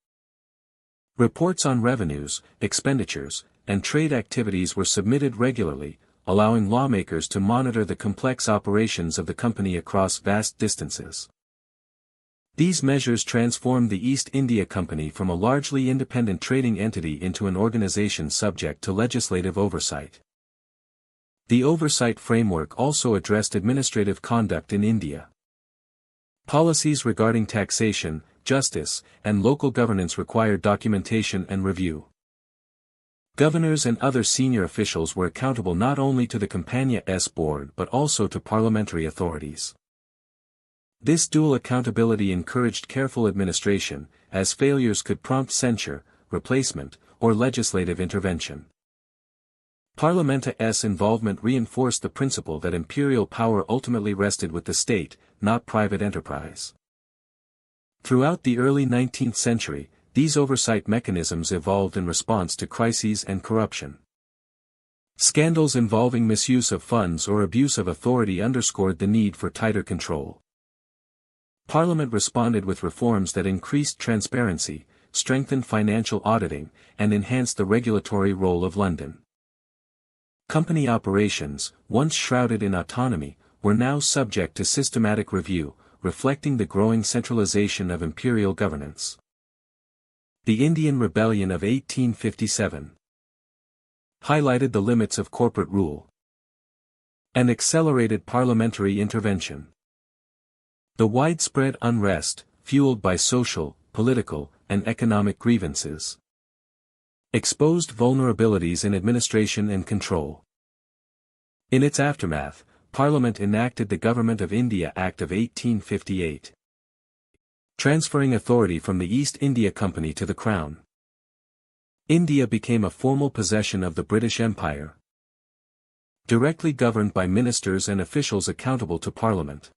Reports on revenues, expenditures, and trade activities were submitted regularly, allowing lawmakers to monitor the complex operations of the company across vast distances. These measures transformed the East India Company from a largely independent trading entity into an organization subject to legislative oversight. The oversight framework also addressed administrative conduct in India. Policies regarding taxation, justice, and local governance required documentation and review. Governors and other senior officials were accountable not only to the Compania's board but also to parliamentary authorities. This dual accountability encouraged careful administration, as failures could prompt censure, replacement, or legislative intervention. Parliament's involvement reinforced the principle that imperial power ultimately rested with the state, not private enterprise. Throughout the early 19th century, these oversight mechanisms evolved in response to crises and corruption. Scandals involving misuse of funds or abuse of authority underscored the need for tighter control. Parliament responded with reforms that increased transparency, strengthened financial auditing, and enhanced the regulatory role of London. Company operations, once shrouded in autonomy, were now subject to systematic review, reflecting the growing centralization of imperial governance. The Indian Rebellion of 1857 highlighted the limits of corporate rule and accelerated parliamentary intervention. The widespread unrest, fueled by social, political, and economic grievances, exposed vulnerabilities in administration and control. In its aftermath, Parliament enacted the Government of India Act of 1858, transferring authority from the East India Company to the Crown. India became a formal possession of the British Empire, directly governed by ministers and officials accountable to Parliament.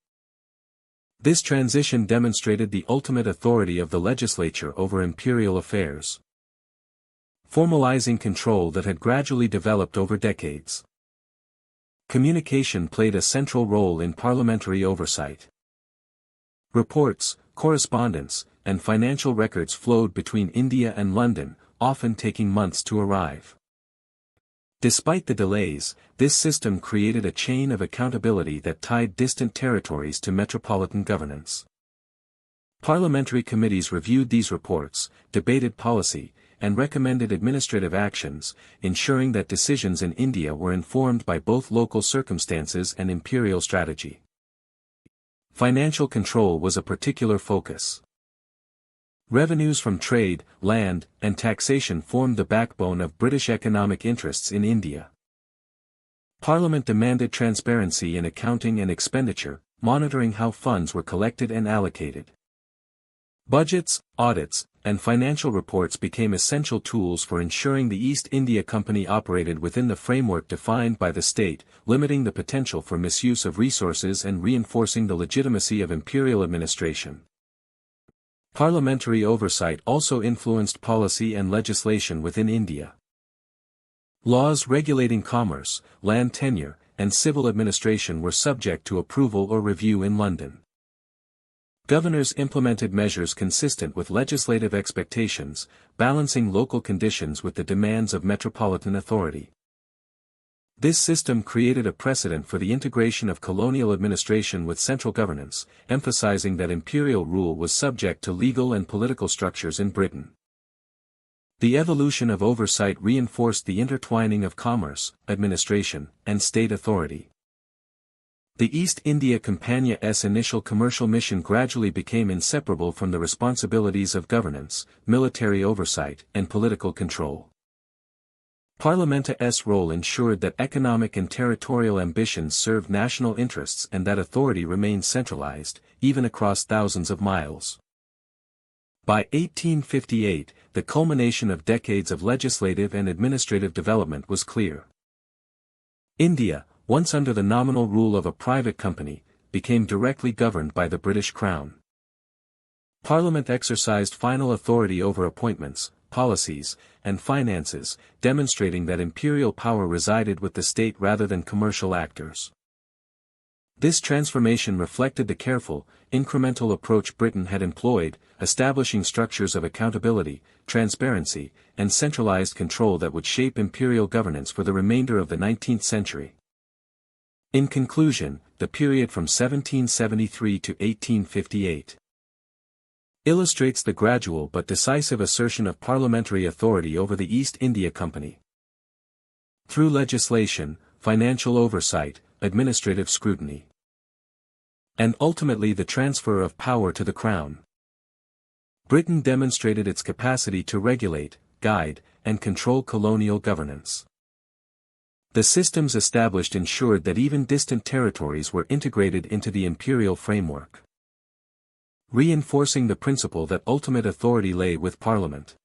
This transition demonstrated the ultimate authority of the legislature over imperial affairs, formalizing control that had gradually developed over decades. Communication played a central role in parliamentary oversight. Reports, correspondence, and financial records flowed between India and London, often taking months to arrive. Despite the delays, this system created a chain of accountability that tied distant territories to metropolitan governance. Parliamentary committees reviewed these reports, debated policy, and recommended administrative actions, ensuring that decisions in India were informed by both local circumstances and imperial strategy. Financial control was a particular focus. Revenues from trade, land, and taxation formed the backbone of British economic interests in India. Parliament demanded transparency in accounting and expenditure, monitoring how funds were collected and allocated. Budgets, audits, and financial reports became essential tools for ensuring the East India Company operated within the framework defined by the state, limiting the potential for misuse of resources and reinforcing the legitimacy of imperial administration. Parliamentary oversight also influenced policy and legislation within India. Laws regulating commerce, land tenure, and civil administration were subject to approval or review in London. Governors implemented measures consistent with legislative expectations, balancing local conditions with the demands of metropolitan authority. This system created a precedent for the integration of colonial administration with central governance, emphasizing that imperial rule was subject to legal and political structures in Britain. The evolution of oversight reinforced the intertwining of commerce, administration, and state authority. The East India Company's initial commercial mission gradually became inseparable from the responsibilities of governance, military oversight, and political control. Parliament's role ensured that economic and territorial ambitions served national interests and that authority remained centralized, even across thousands of miles. By 1858, the culmination of decades of legislative and administrative development was clear. India, once under the nominal rule of a private company, became directly governed by the British Crown. Parliament exercised final authority over appointments, policies, and finances, demonstrating that imperial power resided with the state rather than commercial actors. This transformation reflected the careful, incremental approach Britain had employed, establishing structures of accountability, transparency, and centralized control that would shape imperial governance for the remainder of the 19th century. In conclusion, the period from 1773 to 1858 illustrates the gradual but decisive assertion of parliamentary authority over the East India Company. Through legislation, financial oversight, administrative scrutiny, and ultimately the transfer of power to the Crown, Britain demonstrated its capacity to regulate, guide, and control colonial governance. The systems established ensured that even distant territories were integrated into the imperial framework, reinforcing the principle that ultimate authority lay with Parliament,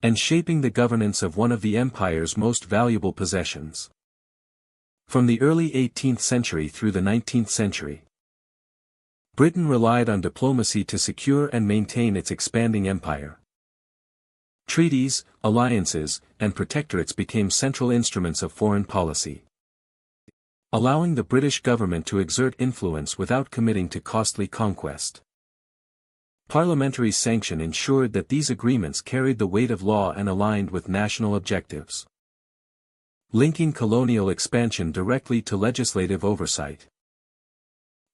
and shaping the governance of one of the empire's most valuable possessions. From the early 18th century through the 19th century, Britain relied on diplomacy to secure and maintain its expanding empire. Treaties, alliances, and protectorates became central instruments of foreign policy, allowing the British government to exert influence without committing to costly conquest. Parliamentary sanction ensured that these agreements carried the weight of law and aligned with national objectives, linking colonial expansion directly to legislative oversight.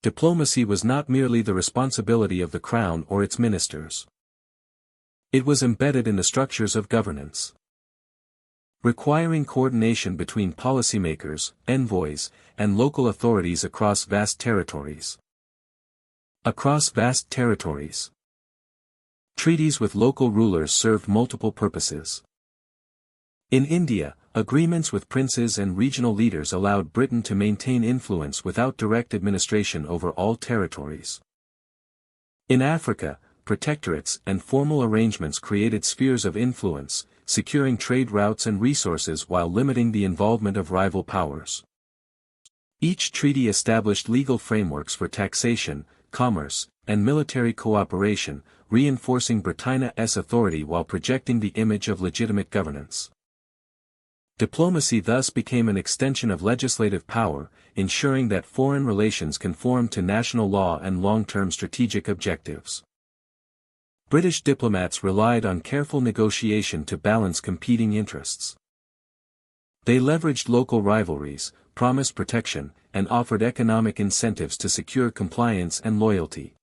Diplomacy was not merely the responsibility of the Crown or its ministers. It was embedded in the structures of governance, requiring coordination between policymakers, envoys, and local authorities across vast territories. Treaties with local rulers served multiple purposes. In India, agreements with princes and regional leaders allowed Britain to maintain influence without direct administration over all territories. In Africa, protectorates and formal arrangements created spheres of influence, securing trade routes and resources while limiting the involvement of rival powers. Each treaty established legal frameworks for taxation, commerce, and military cooperation, reinforcing Britannia's authority while projecting the image of legitimate governance. Diplomacy thus became an extension of legislative power, ensuring that foreign relations conformed to national law and long-term strategic objectives. British diplomats relied on careful negotiation to balance competing interests. They leveraged local rivalries, promised protection, and offered economic incentives to secure compliance and loyalty.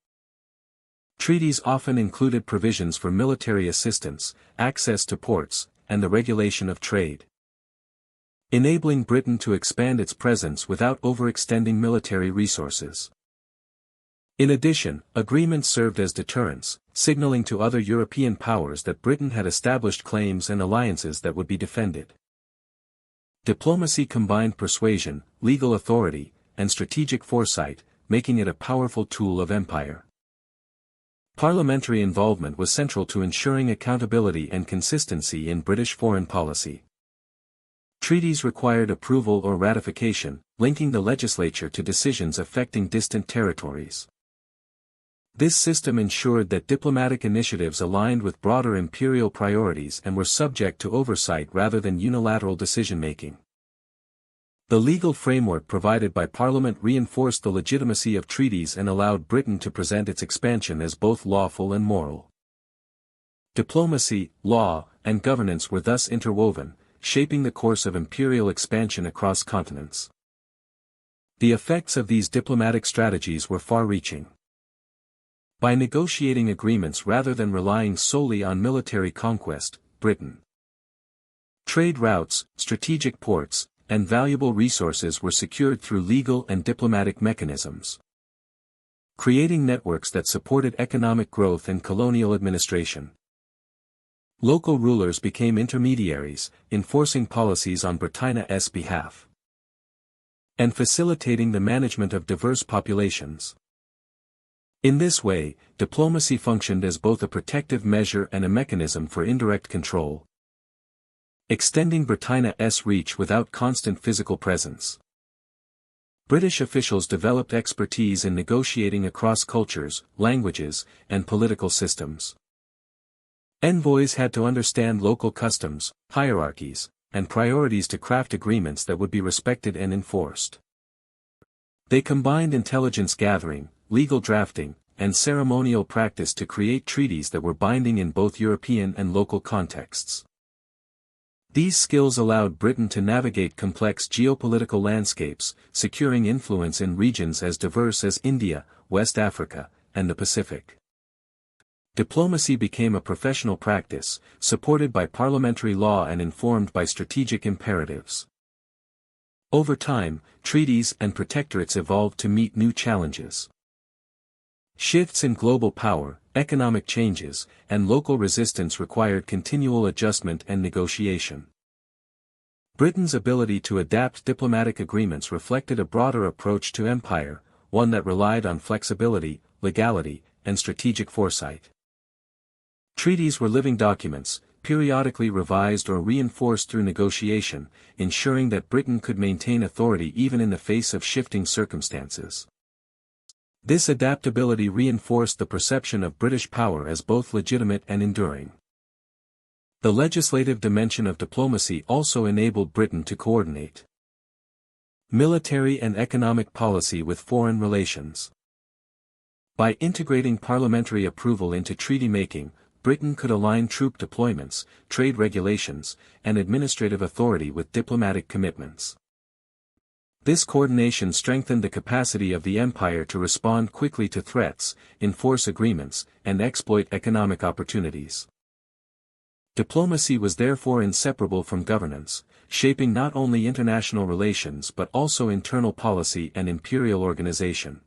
Treaties often included provisions for military assistance, access to ports, and the regulation of trade, enabling Britain to expand its presence without overextending military resources. In addition, agreements served as deterrents, signaling to other European powers that Britain had established claims and alliances that would be defended. Diplomacy combined persuasion, legal authority, and strategic foresight, making it a powerful tool of empire. Parliamentary involvement was central to ensuring accountability and consistency in British foreign policy. Treaties required approval or ratification, linking the legislature to decisions affecting distant territories. This system ensured that diplomatic initiatives aligned with broader imperial priorities and were subject to oversight rather than unilateral decision-making. The legal framework provided by Parliament reinforced the legitimacy of treaties and allowed Britain to present its expansion as both lawful and moral. Diplomacy, law, and governance were thus interwoven, shaping the course of imperial expansion across continents. The effects of these diplomatic strategies were far-reaching. By negotiating agreements rather than relying solely on military conquest, Britain. Trade routes, strategic ports, and valuable resources were secured through legal and diplomatic mechanisms, creating networks that supported economic growth and colonial administration. Local rulers became intermediaries, enforcing policies on Britannia's behalf, and facilitating the management of diverse populations. In this way, diplomacy functioned as both a protective measure and a mechanism for indirect control, extending Britannia's reach without constant physical presence. British officials developed expertise in negotiating across cultures, languages, and political systems. Envoys had to understand local customs, hierarchies, and priorities to craft agreements that would be respected and enforced. They combined intelligence gathering, legal drafting, and ceremonial practice to create treaties that were binding in both European and local contexts. These skills allowed Britain to navigate complex geopolitical landscapes, securing influence in regions as diverse as India, West Africa, and the Pacific. Diplomacy became a professional practice, supported by parliamentary law and informed by strategic imperatives. Over time, treaties and protectorates evolved to meet new challenges. Shifts in global power, economic changes, and local resistance required continual adjustment and negotiation. Britain's ability to adapt diplomatic agreements reflected a broader approach to empire, one that relied on flexibility, legality, and strategic foresight. Treaties were living documents, periodically revised or reinforced through negotiation, ensuring that Britain could maintain authority even in the face of shifting circumstances. This adaptability reinforced the perception of British power as both legitimate and enduring. The legislative dimension of diplomacy also enabled Britain to coordinate military and economic policy with foreign relations. By integrating parliamentary approval into treaty-making, Britain could align troop deployments, trade regulations, and administrative authority with diplomatic commitments. This coordination strengthened the capacity of the empire to respond quickly to threats, enforce agreements, and exploit economic opportunities. Diplomacy was therefore inseparable from governance, shaping not only international relations but also internal policy and imperial organization.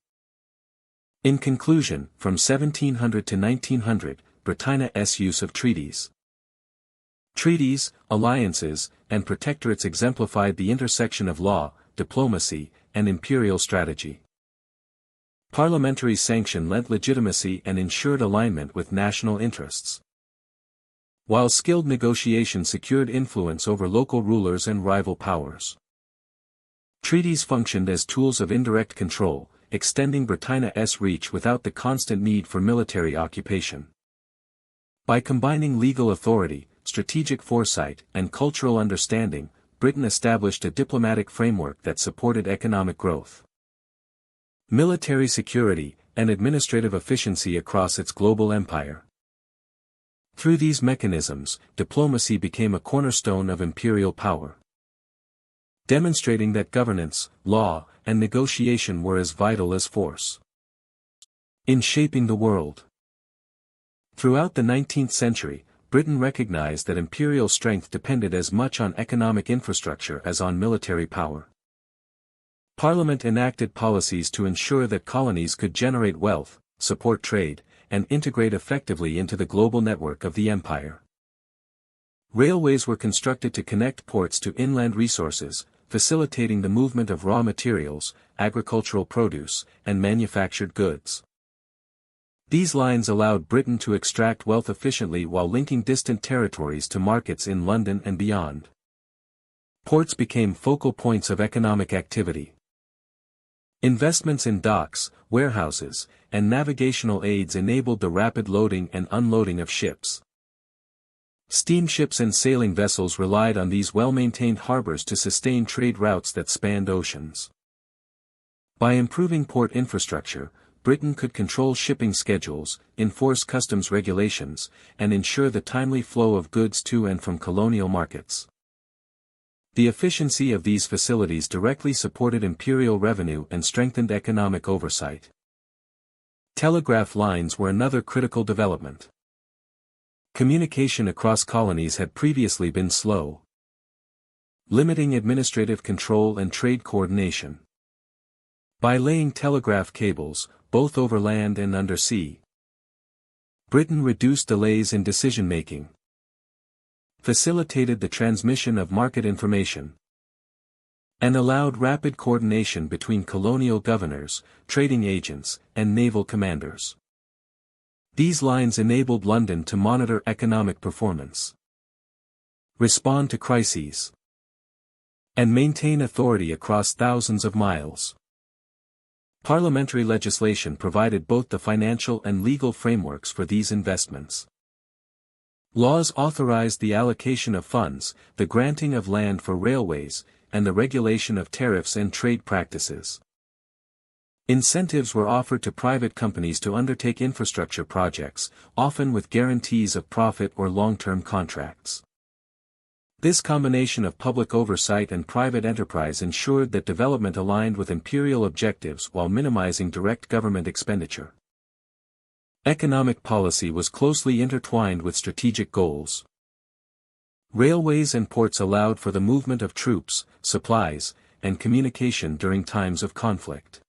In conclusion, from 1700 to 1900, Britannia's use of treaties. Treaties, alliances, and protectorates exemplified the intersection of law, diplomacy, and imperial strategy. Parliamentary sanction lent legitimacy and ensured alignment with national interests, while skilled negotiation secured influence over local rulers and rival powers. Treaties functioned as tools of indirect control, extending Britannia's reach without the constant need for military occupation. By combining legal authority, strategic foresight, and cultural understanding, Britain established a diplomatic framework that supported economic growth, military security, and administrative efficiency across its global empire. Through these mechanisms, diplomacy became a cornerstone of imperial power, demonstrating that governance, law, and negotiation were as vital as force in shaping the world. Throughout the 19th century, Britain recognized that imperial strength depended as much on economic infrastructure as on military power. Parliament enacted policies to ensure that colonies could generate wealth, support trade, and integrate effectively into the global network of the empire. Railways were constructed to connect ports to inland resources, facilitating the movement of raw materials, agricultural produce, and manufactured goods. These lines allowed Britain to extract wealth efficiently while linking distant territories to markets in London and beyond. Ports became focal points of economic activity. Investments in docks, warehouses, and navigational aids enabled the rapid loading and unloading of ships. Steamships and sailing vessels relied on these well-maintained harbors to sustain trade routes that spanned oceans. By improving port infrastructure, Britain could control shipping schedules, enforce customs regulations, and ensure the timely flow of goods to and from colonial markets. The efficiency of these facilities directly supported imperial revenue and strengthened economic oversight. Telegraph lines were another critical development. Communication across colonies had previously been slow, limiting administrative control and trade coordination. By laying telegraph cables, both over land and undersea, Britain reduced delays in decision-making, facilitated the transmission of market information, and allowed rapid coordination between colonial governors, trading agents, and naval commanders. These lines enabled London to monitor economic performance, respond to crises, and maintain authority across thousands of miles. Parliamentary legislation provided both the financial and legal frameworks for these investments. Laws authorized the allocation of funds, the granting of land for railways, and the regulation of tariffs and trade practices. Incentives were offered to private companies to undertake infrastructure projects, often with guarantees of profit or long-term contracts. This combination of public oversight and private enterprise ensured that development aligned with imperial objectives while minimizing direct government expenditure. Economic policy was closely intertwined with strategic goals. Railways and ports allowed for the movement of troops, supplies, and communication during times of conflict,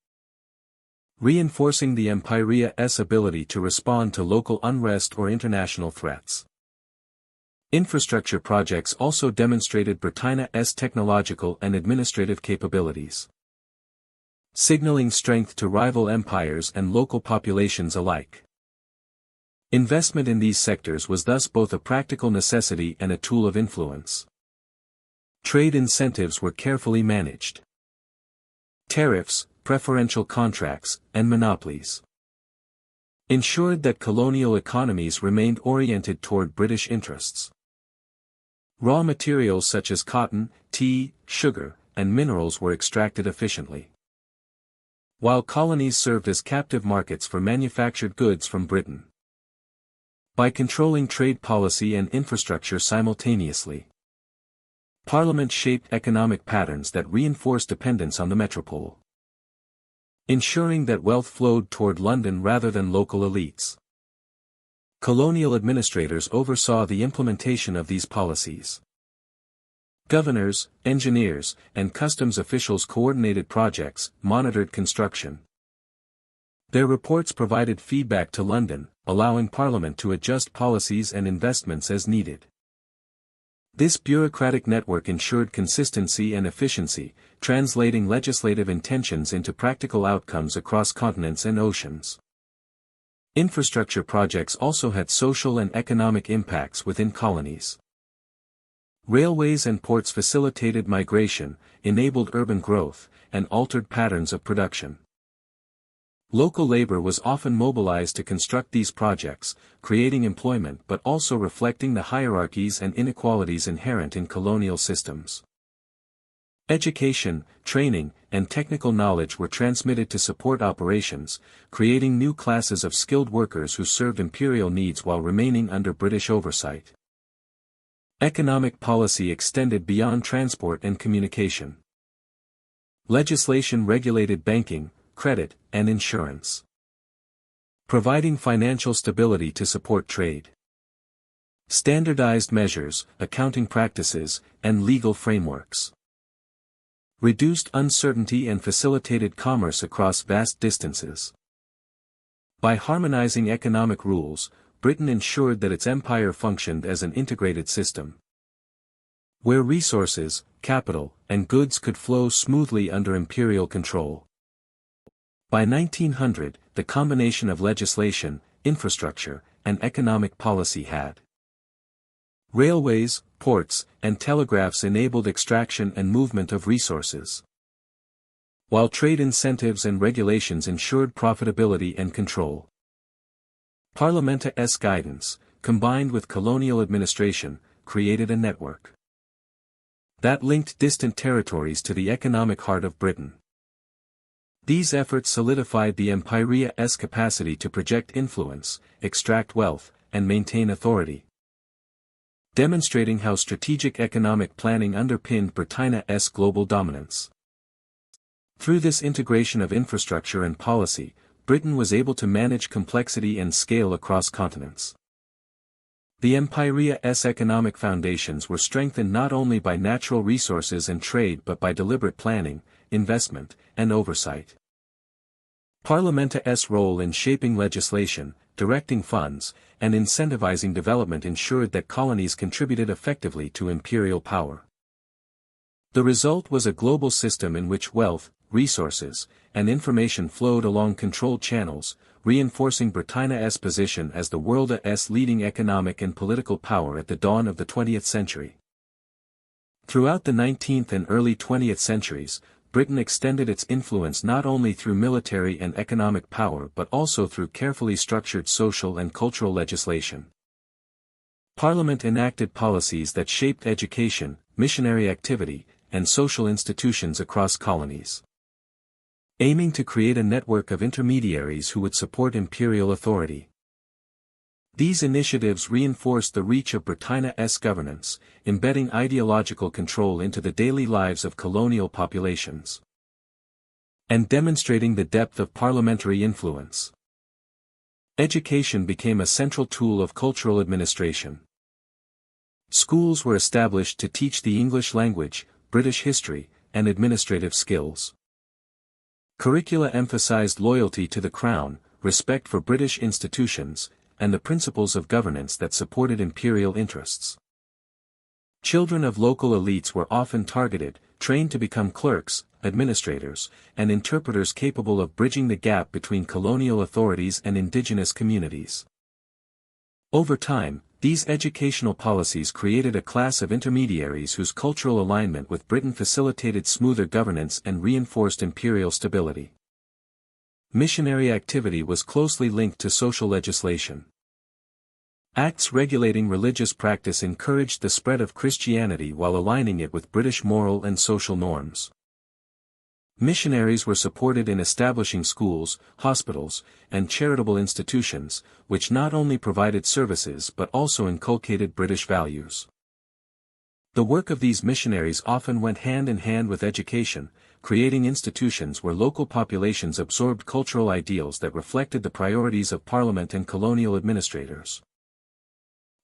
reinforcing the empire's ability to respond to local unrest or international threats. Infrastructure projects also demonstrated Britannia's technological and administrative capabilities, signaling strength to rival empires and local populations alike. Investment in these sectors was thus both a practical necessity and a tool of influence. Trade incentives were carefully managed. Tariffs, preferential contracts, and monopolies ensured that colonial economies remained oriented toward British interests. Raw materials such as cotton, tea, sugar, and minerals were extracted efficiently, while colonies served as captive markets for manufactured goods from Britain. By controlling trade policy and infrastructure simultaneously, Parliament shaped economic patterns that reinforced dependence on the metropole, ensuring that wealth flowed toward London rather than local elites. Colonial administrators oversaw the implementation of these policies. Governors, engineers, and customs officials coordinated projects, monitored construction. Their reports provided feedback to London, allowing Parliament to adjust policies and investments as needed. This bureaucratic network ensured consistency and efficiency, translating legislative intentions into practical outcomes across continents and oceans. Infrastructure projects also had social and economic impacts within colonies. Railways and ports facilitated migration, enabled urban growth, and altered patterns of production. Local labor was often mobilized to construct these projects, creating employment but also reflecting the hierarchies and inequalities inherent in colonial systems. Education, training, and technical knowledge were transmitted to support operations, creating new classes of skilled workers who served imperial needs while remaining under British oversight. Economic policy extended beyond transport and communication. Legislation regulated banking, credit, and insurance, providing financial stability to support trade. Standardized measures, accounting practices, and legal frameworks reduced uncertainty and facilitated commerce across vast distances. By harmonizing economic rules, Britain ensured that its empire functioned as an integrated system, where resources, capital, and goods could flow smoothly under imperial control. By 1900, the combination of legislation, infrastructure, and economic policy had railways, ports, and telegraphs enabled extraction and movement of resources, while trade incentives and regulations ensured profitability and control. Parliament's guidance, combined with colonial administration, created a network that linked distant territories to the economic heart of Britain. These efforts solidified the empire's capacity to project influence, extract wealth, and maintain authority, demonstrating how strategic economic planning underpinned Britannia's global dominance. Through this integration of infrastructure and policy, Britain was able to manage complexity and scale across continents. The empire's economic foundations were strengthened not only by natural resources and trade but by deliberate planning, investment, and oversight. Parliament's role in shaping legislation, directing funds, and incentivizing development ensured that colonies contributed effectively to imperial power. The result was a global system in which wealth, resources, and information flowed along controlled channels, reinforcing Britannia's position as the world's leading economic and political power at the dawn of the 20th century. Throughout the 19th and early 20th centuries, Britain extended its influence not only through military and economic power but also through carefully structured social and cultural legislation. Parliament enacted policies that shaped education, missionary activity, and social institutions across colonies, aiming to create a network of intermediaries who would support imperial authority. These initiatives reinforced the reach of Britannia's governance, embedding ideological control into the daily lives of colonial populations, and demonstrating the depth of parliamentary influence. Education became a central tool of cultural administration. Schools were established to teach the English language, British history, and administrative skills. Curricula emphasized loyalty to the Crown, respect for British institutions, and the principles of governance that supported imperial interests. Children of local elites were often targeted, trained to become clerks, administrators, and interpreters capable of bridging the gap between colonial authorities and indigenous communities. Over time, these educational policies created a class of intermediaries whose cultural alignment with Britain facilitated smoother governance and reinforced imperial stability. Missionary activity was closely linked to social legislation. Acts regulating religious practice encouraged the spread of Christianity while aligning it with British moral and social norms. Missionaries were supported in establishing schools, hospitals, and charitable institutions, which not only provided services but also inculcated British values. The work of these missionaries often went hand in hand with education, creating institutions where local populations absorbed cultural ideals that reflected the priorities of Parliament and colonial administrators.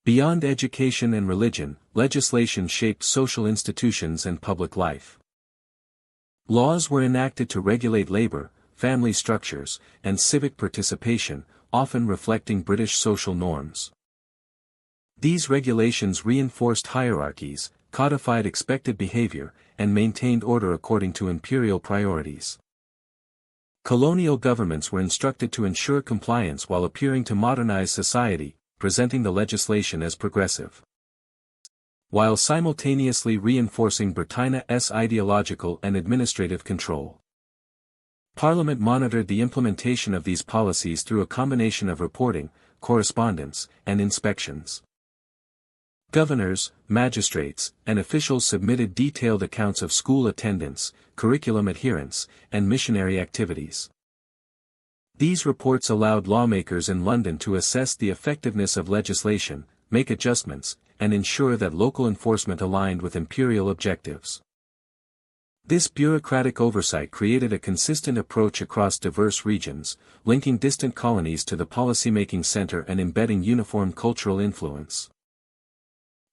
Beyond education and religion, legislation shaped social institutions and public life. Laws were enacted to regulate labor, family structures, and civic participation, often reflecting British social norms. These regulations reinforced hierarchies, codified expected behavior, and maintained order according to imperial priorities. Colonial governments were instructed to ensure compliance while appearing to modernize society, presenting the legislation as progressive, while simultaneously reinforcing Britannia's ideological and administrative control. Parliament monitored the implementation of these policies through a combination of reporting, correspondence, and inspections. Governors, magistrates, and officials submitted detailed accounts of school attendance, curriculum adherence, and missionary activities. These reports allowed lawmakers in London to assess the effectiveness of legislation, make adjustments, and ensure that local enforcement aligned with imperial objectives. This bureaucratic oversight created a consistent approach across diverse regions, linking distant colonies to the policymaking center and embedding uniform cultural influence.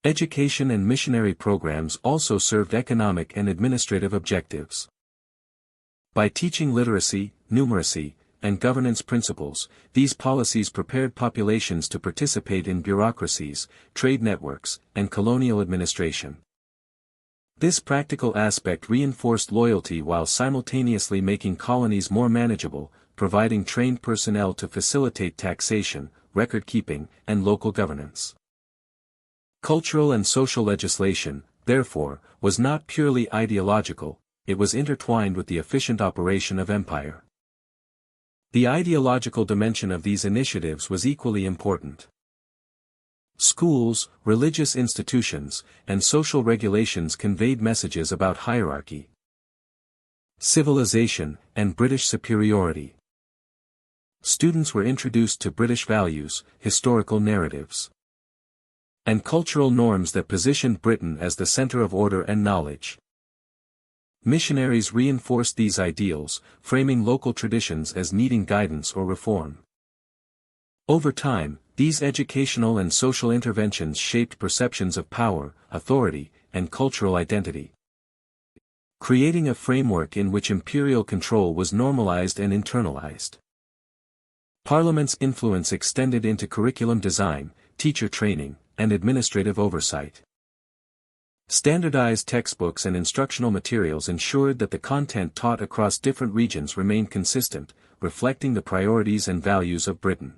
Education and missionary programs also served economic and administrative objectives. By teaching literacy, numeracy, and governance principles, these policies prepared populations to participate in bureaucracies, trade networks, and colonial administration. This practical aspect reinforced loyalty while simultaneously making colonies more manageable, providing trained personnel to facilitate taxation, record-keeping, and local governance. Cultural and social legislation, therefore, was not purely ideological, it was intertwined with the efficient operation of empire. The ideological dimension of these initiatives was equally important. Schools, religious institutions, and social regulations conveyed messages about hierarchy, civilization, and British superiority. Students were introduced to British values, historical narratives, and cultural norms that positioned Britain as the center of order and knowledge. Missionaries reinforced these ideals, framing local traditions as needing guidance or reform. Over time, these educational and social interventions shaped perceptions of power, authority, and cultural identity, creating a framework in which imperial control was normalized and internalized. Parliament's influence extended into curriculum design, teacher training, and administrative oversight. Standardized textbooks and instructional materials ensured that the content taught across different regions remained consistent, reflecting the priorities and values of Britain.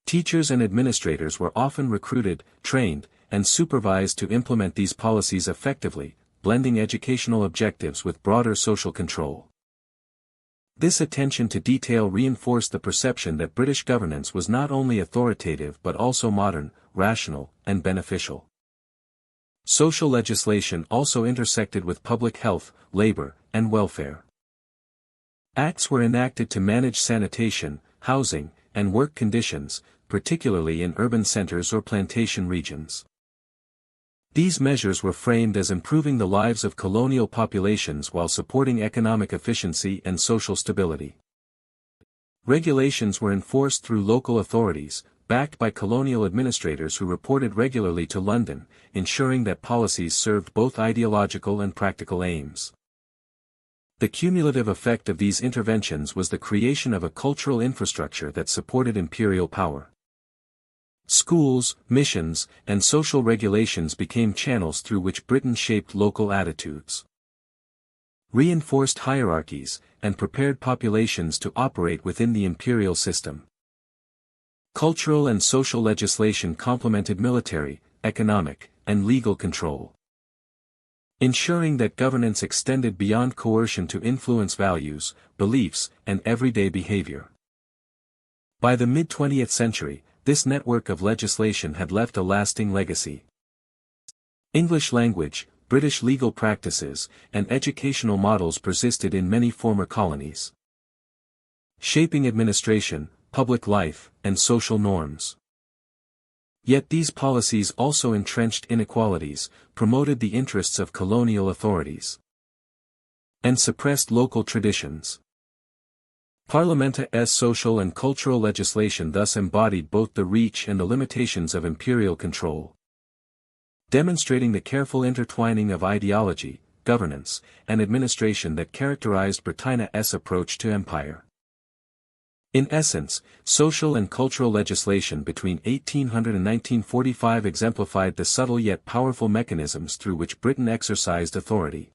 Teachers and administrators were often recruited, trained, and supervised to implement these policies effectively, blending educational objectives with broader social control. This attention to detail reinforced the perception that British governance was not only authoritative but also modern, rational, and beneficial. Social legislation also intersected with public health, labor, and welfare. Acts were enacted to manage sanitation, housing, and work conditions, particularly in urban centers or plantation regions. These measures were framed as improving the lives of colonial populations while supporting economic efficiency and social stability. Regulations were enforced through local authorities, backed by colonial administrators who reported regularly to London, ensuring that policies served both ideological and practical aims. The cumulative effect of these interventions was the creation of a cultural infrastructure that supported imperial power. Schools, missions, and social regulations became channels through which Britain shaped local attitudes, reinforced hierarchies, and prepared populations to operate within the imperial system. Cultural and social legislation complemented military, economic, and legal control, ensuring that governance extended beyond coercion to influence values, beliefs, and everyday behavior. By the mid-20th century, this network of legislation had left a lasting legacy. English language, British legal practices, and educational models persisted in many former colonies, shaping administration, public life, and social norms. Yet these policies also entrenched inequalities, promoted the interests of colonial authorities, and suppressed local traditions. Parliament's social and cultural legislation thus embodied both the reach and the limitations of imperial control, demonstrating the careful intertwining of ideology, governance, and administration that characterized Britannia's approach to empire. In essence, social and cultural legislation between 1800 and 1945 exemplified the subtle yet powerful mechanisms through which Britain exercised authority.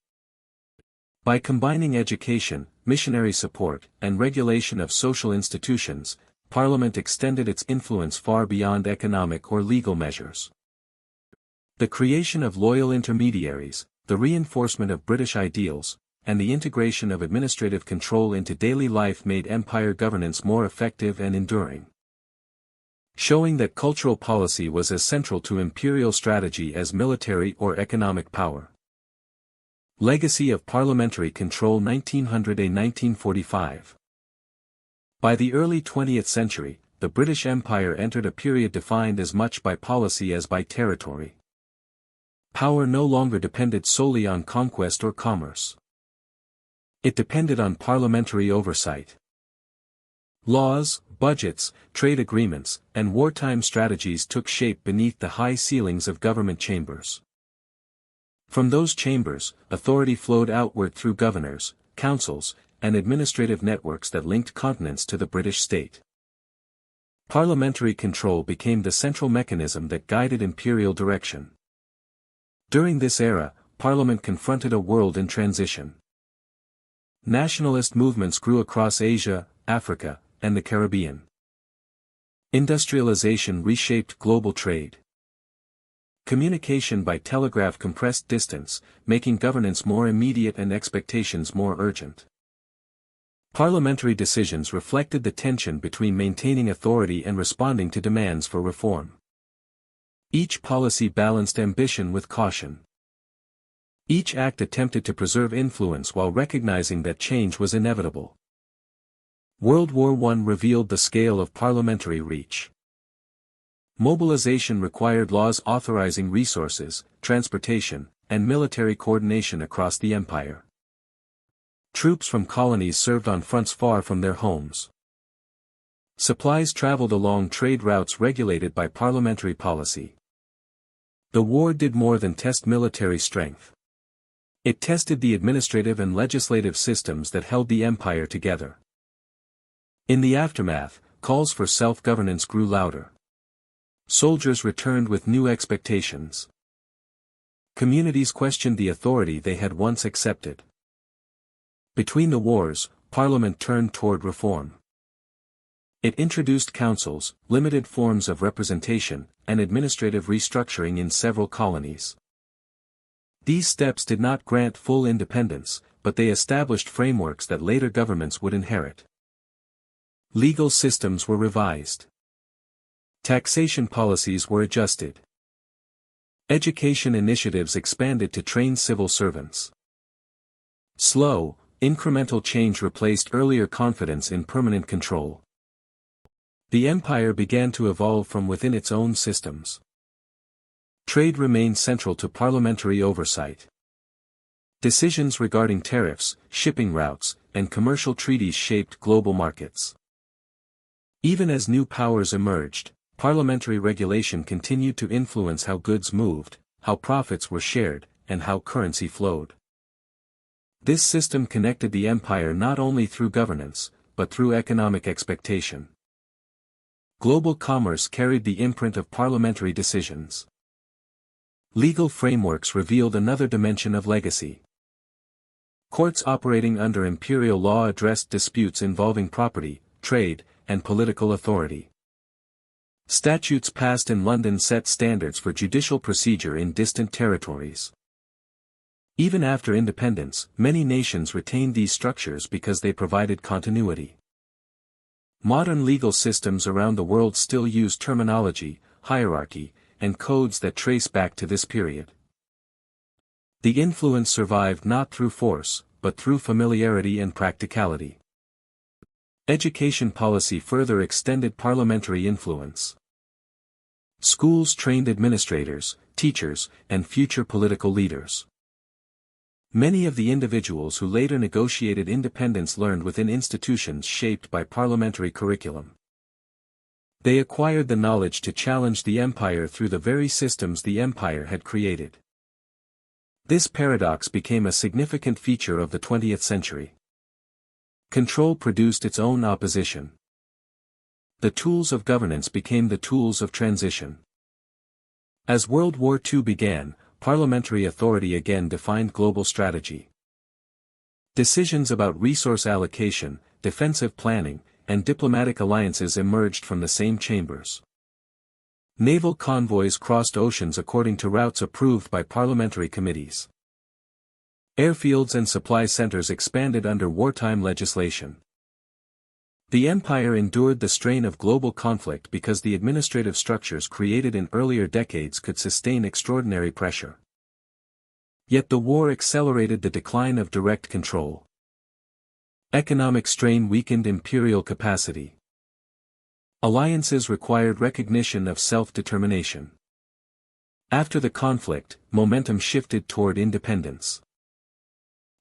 By combining education, missionary support, and regulation of social institutions, Parliament extended its influence far beyond economic or legal measures. The creation of loyal intermediaries, the reinforcement of British ideals, and the integration of administrative control into daily life made empire governance more effective and enduring, showing that cultural policy was as central to imperial strategy as military or economic power. Legacy of Parliamentary Control 1900–1945. By the early 20th century, the British Empire entered a period defined as much by policy as by territory. Power no longer depended solely on conquest or commerce. It depended on parliamentary oversight. Laws, budgets, trade agreements, and wartime strategies took shape beneath the high ceilings of government chambers. From those chambers, authority flowed outward through governors, councils, and administrative networks that linked continents to the British state. Parliamentary control became the central mechanism that guided imperial direction. During this era, Parliament confronted a world in transition. Nationalist movements grew across Asia, Africa, and the Caribbean. Industrialization reshaped global trade. Communication by telegraph compressed distance, making governance more immediate and expectations more urgent. Parliamentary decisions reflected the tension between maintaining authority and responding to demands for reform. Each policy balanced ambition with caution. Each act attempted to preserve influence while recognizing that change was inevitable. World War I revealed the scale of parliamentary reach. Mobilization required laws authorizing resources, transportation, and military coordination across the empire. Troops from colonies served on fronts far from their homes. Supplies traveled along trade routes regulated by parliamentary policy. The war did more than test military strength. It tested the administrative and legislative systems that held the empire together. In the aftermath, calls for self-governance grew louder. Soldiers returned with new expectations. Communities questioned the authority they had once accepted. Between the wars, Parliament turned toward reform. It introduced councils, limited forms of representation, and administrative restructuring in several colonies. These steps did not grant full independence, but they established frameworks that later governments would inherit. Legal systems were revised. Taxation policies were adjusted. Education initiatives expanded to train civil servants. Slow, incremental change replaced earlier confidence in permanent control. The empire began to evolve from within its own systems. Trade remained central to parliamentary oversight. Decisions regarding tariffs, shipping routes, and commercial treaties shaped global markets. Even as new powers emerged, parliamentary regulation continued to influence how goods moved, how profits were shared, and how currency flowed. This system connected the empire not only through governance, but through economic expectation. Global commerce carried the imprint of parliamentary decisions. Legal frameworks revealed another dimension of legacy. Courts operating under imperial law addressed disputes involving property, trade, and political authority. Statutes passed in London set standards for judicial procedure in distant territories. Even after independence, many nations retained these structures because they provided continuity. Modern legal systems around the world still use terminology, hierarchy, and codes that trace back to this period. The influence survived not through force, but through familiarity and practicality. Education policy further extended parliamentary influence. Schools trained administrators, teachers, and future political leaders. Many of the individuals who later negotiated independence learned within institutions shaped by parliamentary curriculum. They acquired the knowledge to challenge the empire through the very systems the empire had created. This paradox became a significant feature of the 20th century. Control produced its own opposition. The tools of governance became the tools of transition. As World War II began, parliamentary authority again defined global strategy. Decisions about resource allocation, defensive planning, and diplomatic alliances emerged from the same chambers. Naval convoys crossed oceans according to routes approved by parliamentary committees. Airfields and supply centers expanded under wartime legislation. The empire endured the strain of global conflict because the administrative structures created in earlier decades could sustain extraordinary pressure. Yet the war accelerated the decline of direct control. Economic strain weakened imperial capacity. Alliances required recognition of self-determination. After the conflict, momentum shifted toward independence.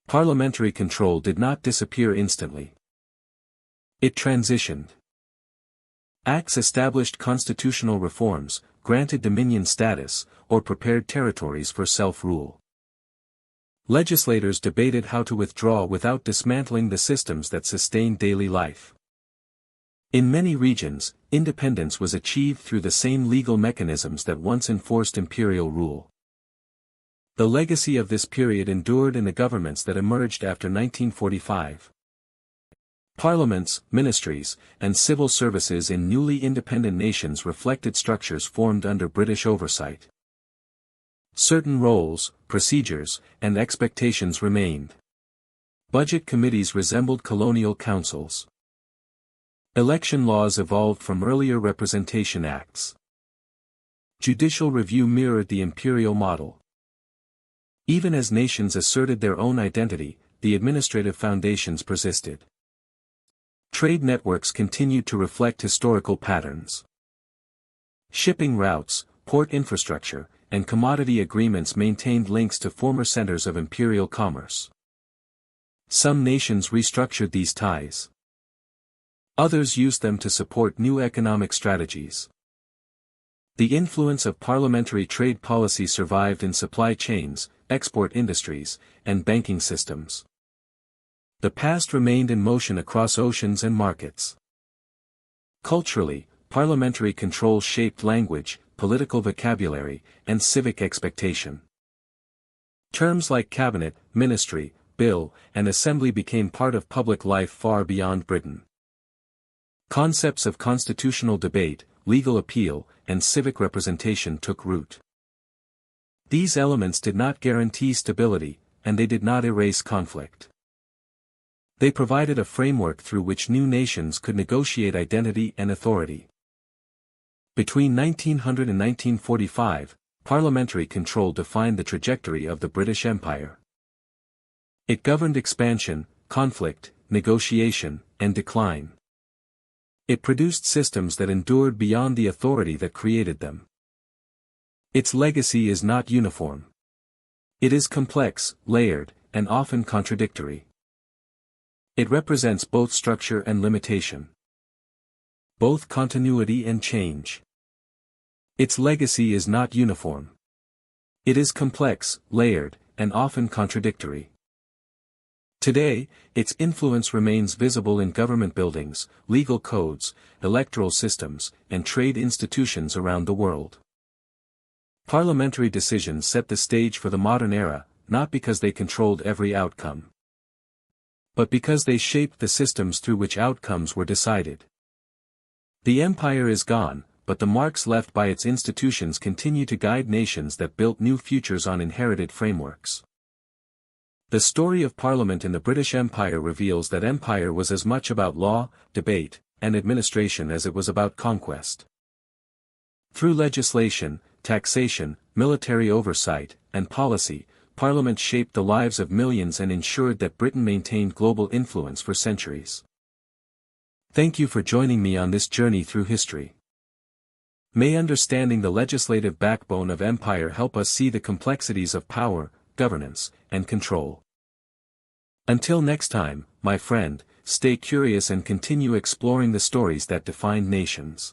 Parliamentary control did not disappear instantly. It transitioned. Acts established constitutional reforms, granted dominion status, or prepared territories for self-rule. Legislators debated how to withdraw without dismantling the systems that sustained daily life. In many regions, independence was achieved through the same legal mechanisms that once enforced imperial rule. The legacy of this period endured in the governments that emerged after 1945. Parliaments, ministries, and civil services in newly independent nations reflected structures formed under British oversight. Certain roles, procedures, and expectations remained. Budget committees resembled colonial councils. Election laws evolved from earlier representation acts. Judicial review mirrored the imperial model. Even as nations asserted their own identity, the administrative foundations persisted. Trade networks continued to reflect historical patterns. Shipping routes, port infrastructure, and commodity agreements maintained links to former centers of imperial commerce. Some nations restructured these ties. Others used them to support new economic strategies. The influence of parliamentary trade policy survived in supply chains, export industries, and banking systems. The past remained in motion across oceans and markets. Culturally, parliamentary control shaped language, political vocabulary, and civic expectation. Terms like cabinet, ministry, bill, and assembly became part of public life far beyond Britain. Concepts of constitutional debate, legal appeal, and civic representation took root. These elements did not guarantee stability, and they did not erase conflict. They provided a framework through which new nations could negotiate identity and authority. Between 1900 and 1945, parliamentary control defined the trajectory of the British Empire. It governed expansion, conflict, negotiation, and decline. It produced systems that endured beyond the authority that created them. Its legacy is not uniform. It is complex, layered, and often contradictory. It represents both structure and limitation. Both continuity and change. Its legacy is not uniform. It is complex, layered, and often contradictory. Today, its influence remains visible in government buildings, legal codes, electoral systems, and trade institutions around the world. Parliamentary decisions set the stage for the modern era, not because they controlled every outcome, but because they shaped the systems through which outcomes were decided. The empire is gone, but the marks left by its institutions continue to guide nations that built new futures on inherited frameworks. The story of Parliament in the British Empire reveals that empire was as much about law, debate, and administration as it was about conquest. Through legislation, taxation, military oversight, and policy, Parliament shaped the lives of millions and ensured that Britain maintained global influence for centuries. Thank you for joining me on this journey through history. May understanding the legislative backbone of empire help us see the complexities of power, governance, and control. Until next time, my friend, stay curious and continue exploring the stories that define nations.